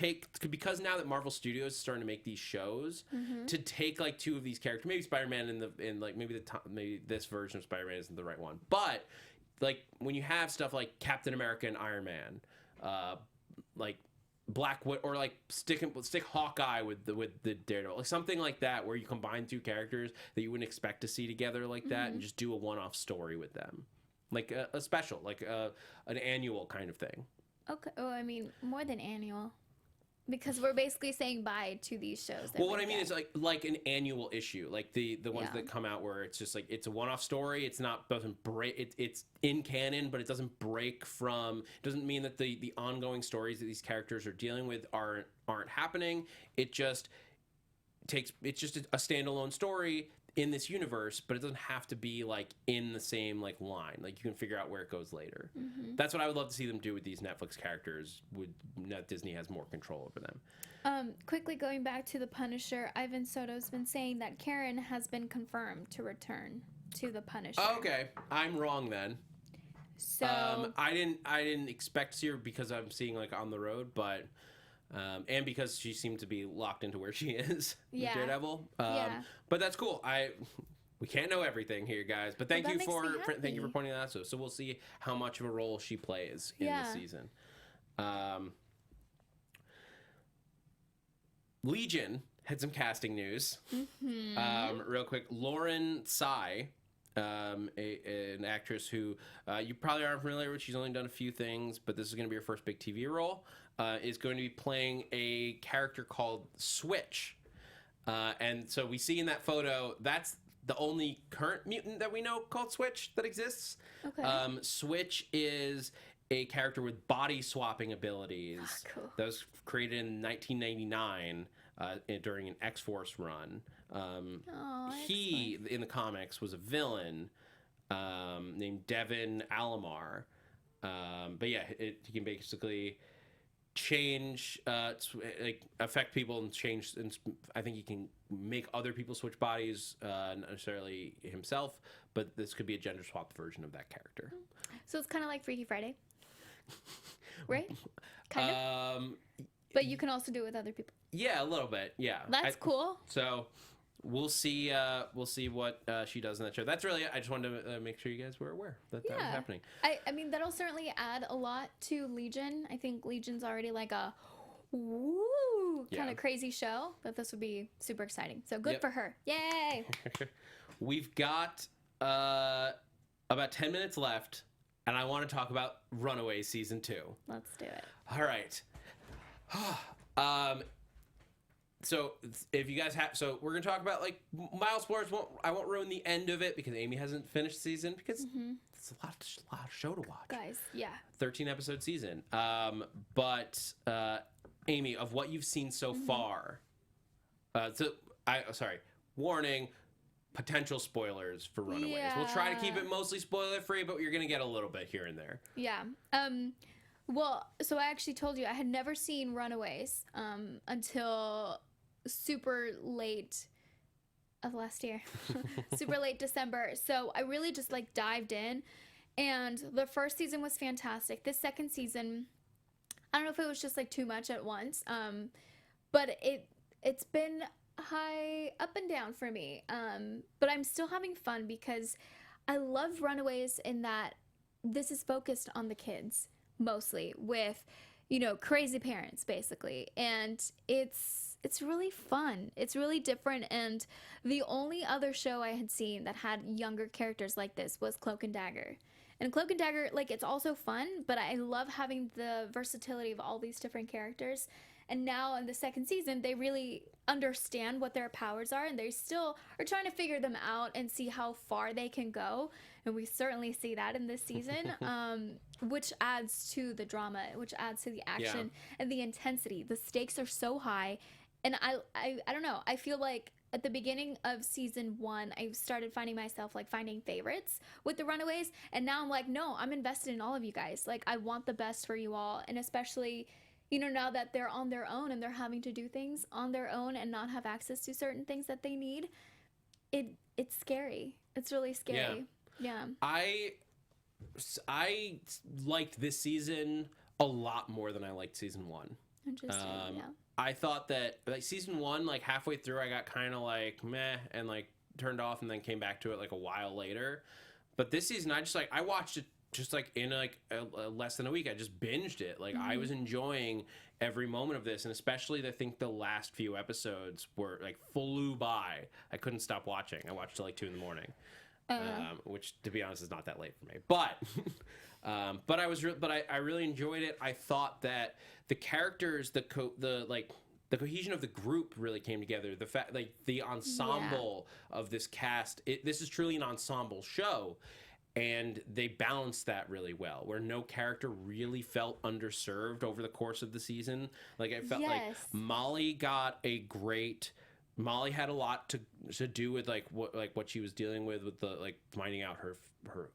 Speaker 1: because now that Marvel Studios is starting to make these shows, to take like two of these characters, maybe Spider-Man maybe this version of Spider-Man isn't the right one, but like when you have stuff like Captain America and Iron Man, like Blackwood, or like stick Hawkeye with the Daredevil, like something like that, where you combine two characters that you wouldn't expect to see together like that, and just do a one-off story with them, like a special, like an annual kind of thing.
Speaker 3: Okay. Oh, I mean, more than annual, because we're basically saying bye to these shows.
Speaker 1: Well, what I mean is like an annual issue, like the ones that come out where it's just like it's a one-off story. It's doesn't break. It's in canon, but it doesn't break from. It doesn't mean that the ongoing stories that these characters are dealing with aren't happening. It's just a standalone story in this universe, but it doesn't have to be like in the same like line. Like, you can figure out where it goes later. That's what I would love to see them do with these Netflix characters. Disney has more control over them.
Speaker 3: Quickly going back to the Punisher, Ivan Soto's been saying that Karen has been confirmed to return to the Punisher.
Speaker 1: Okay, I'm wrong then.
Speaker 3: So
Speaker 1: I didn't expect to see her because I'm seeing like On the Road, but and because she seemed to be locked into where she is with Daredevil. But that's cool. We can't know everything here, guys. But thank you for pointing that out. So we'll see how much of a role she plays in the season. Legion had some casting news. Real quick. Lauren Tsai an actress who you probably aren't familiar with. She's only done a few things, but this is going to be her first big TV role. Is going to be playing a character called Switch. And so we see in that photo, that's the only current mutant that we know called Switch that exists.
Speaker 3: Okay.
Speaker 1: Switch is a character with body swapping abilities
Speaker 3: Cool.
Speaker 1: that was created in 1999 during an X-Force run. He, in the comics, was a villain named Devin Alomar. But yeah, he can basically change, like affect people and change. And I think he can make other people switch bodies, not necessarily himself. But this could be a gender swap version of that character.
Speaker 3: So it's kind of like Freaky Friday, right? Kind of. But you can also do it with other people.
Speaker 1: Yeah, a little bit. Yeah,
Speaker 3: That's cool.
Speaker 1: So we'll see. We'll see what she does in that show. That's really it. I just wanted to make sure you guys were aware that that was happening.
Speaker 3: I mean, that'll certainly add a lot to Legion. I think Legion's already like a woo kind of crazy show, but this would be super exciting. So good for her. Yay!
Speaker 1: We've got about 10 minutes left, and I want to talk about Runaways season 2.
Speaker 3: Let's do it.
Speaker 1: All right. So if you guys have, so we're gonna talk about like mild spoilers. I won't ruin the end of it because Amy hasn't finished season because it's a lot of show to watch.
Speaker 3: Guys, yeah.
Speaker 1: 13 episode season. But Amy, of what you've seen so far, warning. Potential spoilers for Runaways.
Speaker 3: Yeah.
Speaker 1: We'll try to keep it mostly spoiler free, but you're gonna get a little bit here and there.
Speaker 3: Yeah. Well, so I actually told you I had never seen Runaways until super late of last year. Super late December. So I really just like dived in, and the first season was fantastic. This second season, I don't know if it was just like too much at once. But it's been high up and down for me. But I'm still having fun because I love Runaways in that this is focused on the kids mostly, with, you know, crazy parents basically, and it's really fun. It's really different, and the only other show I had seen that had younger characters like this was Cloak and Dagger. And Cloak and Dagger, like, it's also fun, but I love having the versatility of all these different characters. And now in the second season, they really understand what their powers are, and they still are trying to figure them out and see how far they can go. And we certainly see that in this season, which adds to the drama, which adds to the action and the intensity. The stakes are so high. And I don't know. I feel like at the beginning of season 1, I started finding myself like finding favorites with the Runaways. And now I'm like, no, I'm invested in all of you guys. Like, I want the best for you all. And especially, you know, now that they're on their own and they're having to do things on their own and not have access to certain things that they need, it's scary. It's really scary. Yeah.
Speaker 1: I liked this season a lot more than I liked season 1.
Speaker 3: Interesting.
Speaker 1: I thought that like season 1, like halfway through, I got kind of like meh and like turned off, and then came back to it like a while later. But this season, I watched it just like in like less than a week. I just binged it. Like I was enjoying every moment of this, and especially I think the last few episodes were like flew by. I couldn't stop watching. I watched till like 2 a.m, which to be honest is not that late for me. But I really enjoyed it. I thought that the characters, the cohesion of the group really came together. The fact, like the ensemble of this cast, this is truly an ensemble show. And they balanced that really well, where no character really felt underserved over the course of the season. Like, I felt like Molly had a lot to do with what she was dealing with the like finding out her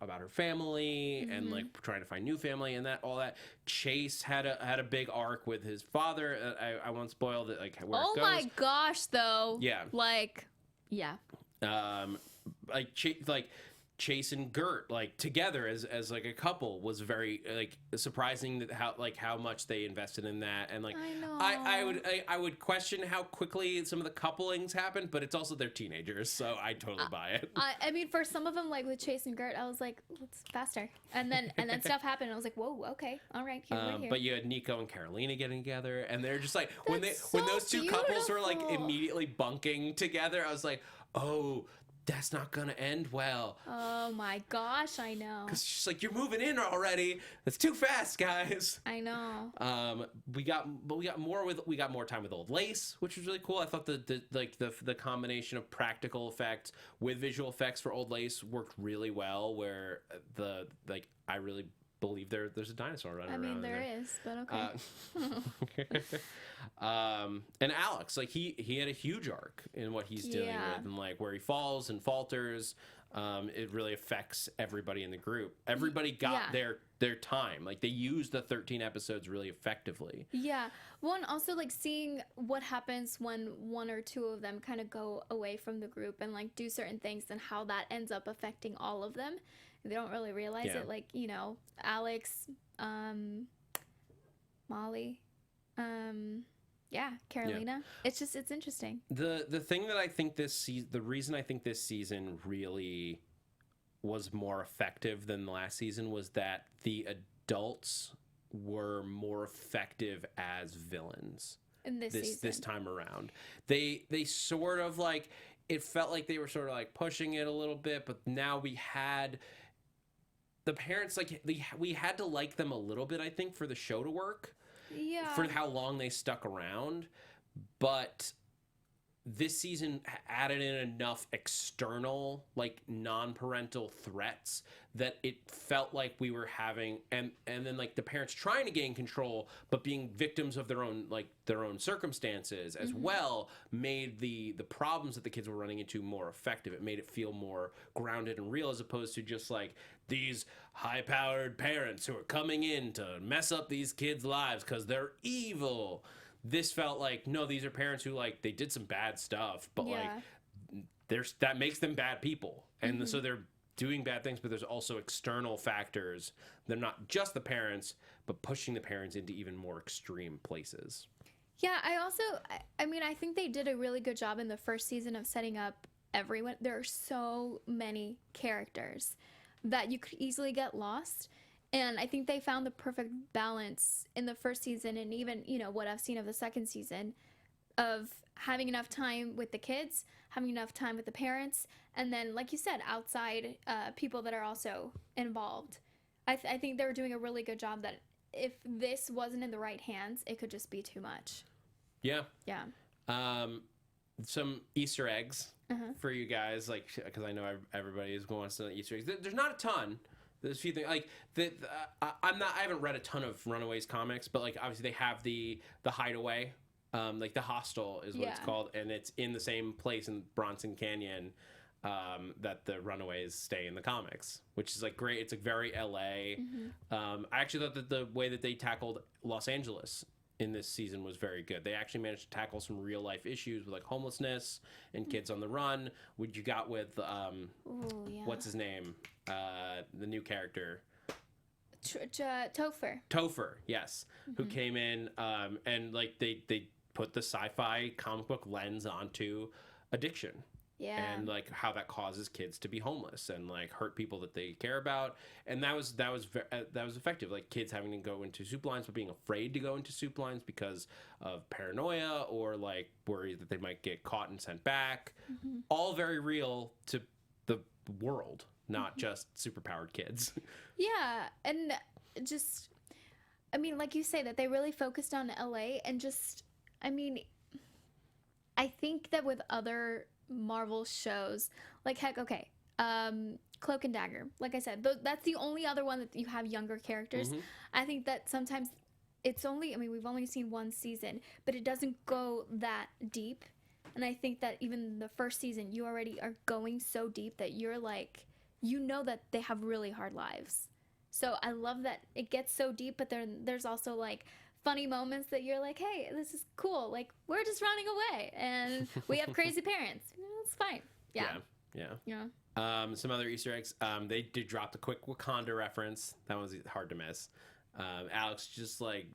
Speaker 1: about her family and like trying to find new family and all that. Chase had a big arc with his father. I won't spoil it, like where it goes.
Speaker 3: My gosh, though.
Speaker 1: Yeah. Chase and Gert like together as like a couple was very like surprising that how much they invested in that. And like I would question how quickly some of the couplings happened, but it's also they're teenagers, so I totally buy it.
Speaker 3: I mean, for some of them, like with Chase and Gert, I was like, let's faster, and then stuff happened, and I was like, whoa, okay, all right, we're here.
Speaker 1: But you had Nico and Carolina getting together, and they're just like when those two couples were like immediately bunking together, I was like, oh, that's not gonna end well.
Speaker 3: Oh my gosh, I know.
Speaker 1: Because she's like, you're moving in already. That's too fast, guys.
Speaker 3: I know.
Speaker 1: We got more time with Old Lace, which was really cool. I thought the combination of practical effects with visual effects for Old Lace worked really well. Where I really believe there's a dinosaur running around.
Speaker 3: I mean, there is, but okay.
Speaker 1: And Alex, like he had a huge arc in what he's dealing with, and like where he falls and falters. It really affects everybody in the group. Everybody got their time. Like they used the 13 episodes really effectively.
Speaker 3: Yeah. Well, and also like seeing what happens when one or two of them kind of go away from the group and like do certain things, and how that ends up affecting all of them. They don't really realize it. Like, you know, Alex, Molly, Carolina. Yeah. It's interesting.
Speaker 1: The thing that I think the reason I think this season really was more effective than the last season was that the adults were more effective as villains
Speaker 3: in this
Speaker 1: time around. They sort of like, it felt like they were sort of like pushing it a little bit, but now we had the parents, like we had to like them a little bit, I think, for the show to work.
Speaker 3: Yeah.
Speaker 1: For how long they stuck around. But this season added in enough external, like non-parental threats that it felt like we were having, and then like the parents trying to gain control but being victims of their own circumstances as well, made the problems that the kids were running into more effective. It made it feel more grounded and real, as opposed to just like these high-powered parents who are coming in to mess up these kids' lives because they're evil. This felt like, no, these are parents who, like, they did some bad stuff, but like that makes them bad people, and so they're doing bad things, but there's also external factors. They're not just the parents, but pushing the parents into even more extreme places.
Speaker 3: Yeah, I mean, I think they did a really good job in the first season of setting up everyone. There are so many characters that you could easily get lost. And I think they found the perfect balance in the first season, and even, you know, what I've seen of the second season, of having enough time with the kids, having enough time with the parents, and then, like you said, outside people that are also involved. I think they were doing a really good job, that if this wasn't in the right hands, it could just be too much.
Speaker 1: Yeah.
Speaker 3: Yeah.
Speaker 1: Some Easter eggs for you guys, like, because I know everybody is going to Easter eggs. There's not a ton. There's a few things like I haven't read a ton of Runaways comics, but like obviously they have the hideaway, like the hostel is what it's called, and it's in the same place in Bronson Canyon that the Runaways stay in the comics, which is like great. It's like very LA. I actually thought that the way that they tackled Los Angeles in this season was very good. They actually managed to tackle some real life issues with like homelessness and kids on the run. What you got with what's his name? The new character. Topher, yes, who came in and like they put the sci-fi comic book lens onto addiction. Yeah. And like how that causes kids to be homeless and like hurt people that they care about, and that was effective. Like kids having to go into soup lines but being afraid to go into soup lines because of paranoia or like worry that they might get caught and sent back. All very real to the world, not just superpowered kids. Yeah, and just, I mean, like you say, that they really focused on LA, and just, I mean, I think that with other Marvel shows, like heck, okay, Cloak and Dagger, like I said, that's the only other one that you have younger characters. I think that sometimes it's only, I mean, we've only seen one season, but it doesn't go that deep. And I think that even the first season, you already are going so deep that you're like, you know that they have really hard lives. So I love that it gets so deep, but there's also like funny moments that you're like, hey, this is cool. Like, we're just running away and we have crazy parents. It's fine. Yeah. Some other Easter eggs. They did drop the quick Wakanda reference. That was hard to miss. Alex just like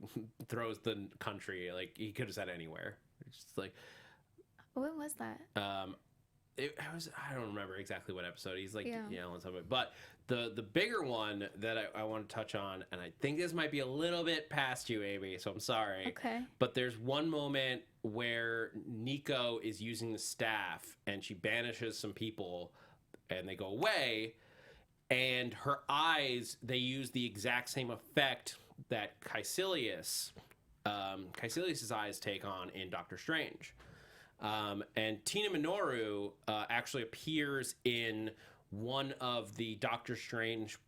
Speaker 1: throws the country, like he could have said anywhere. It's just like, when was that? I don't remember exactly what episode. He's like
Speaker 3: Yeah.
Speaker 1: yelling something. But the bigger one that I want to touch on, and I think this might be a little bit past you, Amy, so I'm sorry.
Speaker 3: Okay.
Speaker 1: But there's one moment where Nico is using the staff and she banishes some people and they go away, and her eyes, they use the exact same effect that Caecilius's eyes take on in Doctor Strange. And Tina Minoru actually appears in one of the Doctor Strange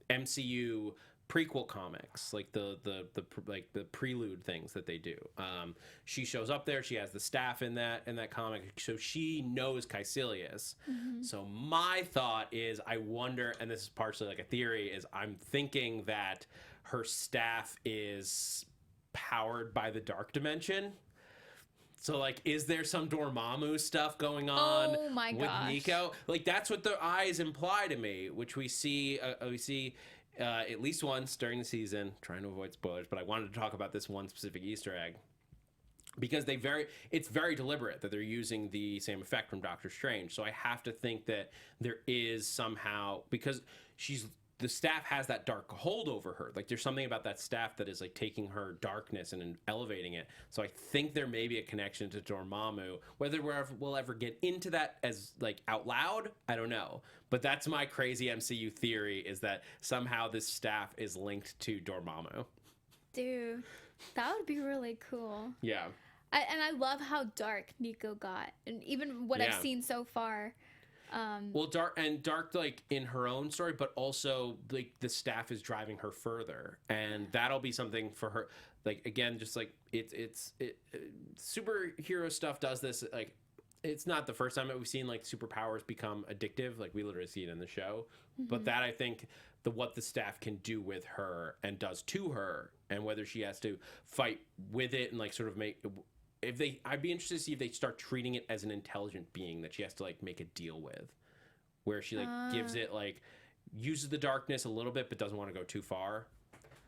Speaker 1: MCU prequel comics, like the prelude things that they do. She shows up there. She has the staff in that comic, so she knows Caecilius. So my thought is, I wonder, and this is partially like a theory, is I'm thinking that her staff is powered by the dark dimension. So, like, is there some Dormammu stuff going on with Nico? Like, that's what the eyes imply to me, which we see at least once during the season. Trying to avoid spoilers, but I wanted to talk about this one specific Easter egg because it's very deliberate that they're using the same effect from Doctor Strange. So I have to think that there is somehow, because the staff has that dark hold over her. Like, there's something about that staff that is like taking her darkness and elevating it. So I think there may be a connection to Dormammu. Whether we'll ever get into that as like out loud, I don't know. But that's my crazy MCU theory, is that somehow this staff is linked to Dormammu.
Speaker 3: Dude, that would be really cool.
Speaker 1: Yeah.
Speaker 3: And I love how dark Nico got, and even what I've seen so far.
Speaker 1: Well, dark like in her own story, but also like the staff is driving her further, and that'll be something for her. Like, again, just like superhero stuff does this. Like, it's not the first time that we've seen like superpowers become addictive. Like, we literally see it in the show. But that, I think, what the staff can do with her and does to her, and whether she has to fight with it and like sort of make. I'd be interested to see if they start treating it as an intelligent being that she has to like make a deal with, where she like gives it like, uses the darkness a little bit but doesn't want to go too far.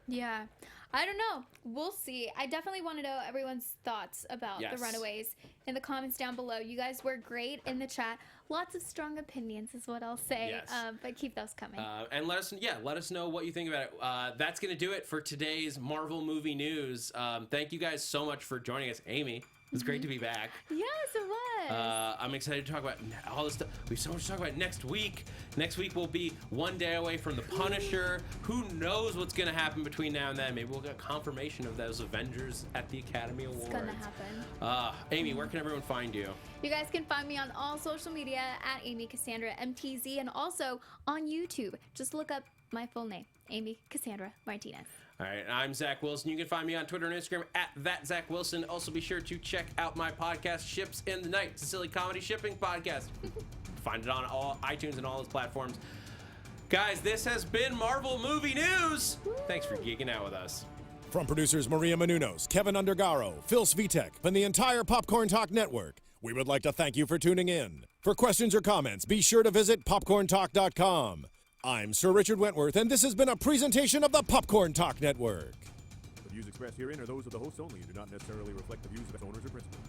Speaker 3: Yeah, I don't know. We'll see. I definitely want to know everyone's thoughts about the Runaways in the comments down below. You guys were great in the chat. Lots of strong opinions is what I'll say.
Speaker 1: Yes.
Speaker 3: But keep those coming.
Speaker 1: And let us know what you think about it. That's going to do it for today's Marvel movie news. Thank you guys so much for joining us. Amy, it was great to be back.
Speaker 3: Yes, it was.
Speaker 1: I'm excited to talk about all this stuff. We have so much to talk about next week. Next week we'll be one day away from The Punisher. Who knows what's going to happen between now and then? Maybe we'll get confirmation of those Avengers at the Academy Awards.
Speaker 3: It's going to happen.
Speaker 1: Amy, where can everyone find you?
Speaker 3: You guys can find me on all social media at Amy Cassandra MTZ, and also on YouTube. Just look up my full name, Amy Cassandra Martinez.
Speaker 1: All right, I'm Zach Wilson. You can find me on Twitter and Instagram at @ThatZachWilson. Also, be sure to check out my podcast, Ships in the Night. It's a silly comedy shipping podcast. Find it on all iTunes and all those platforms. Guys, this has been Marvel Movie News. Thanks for geeking out with us.
Speaker 10: From producers Maria Menounos, Kevin Undergaro, Phil Svitek, and the entire Popcorn Talk Network, we would like to thank you for tuning in. For questions or comments, be sure to visit popcorntalk.com. I'm Sir Richard Wentworth, and this has been a presentation of the Popcorn Talk Network.
Speaker 11: The views expressed herein are those of the hosts only and do not necessarily reflect the views of its owners or principals.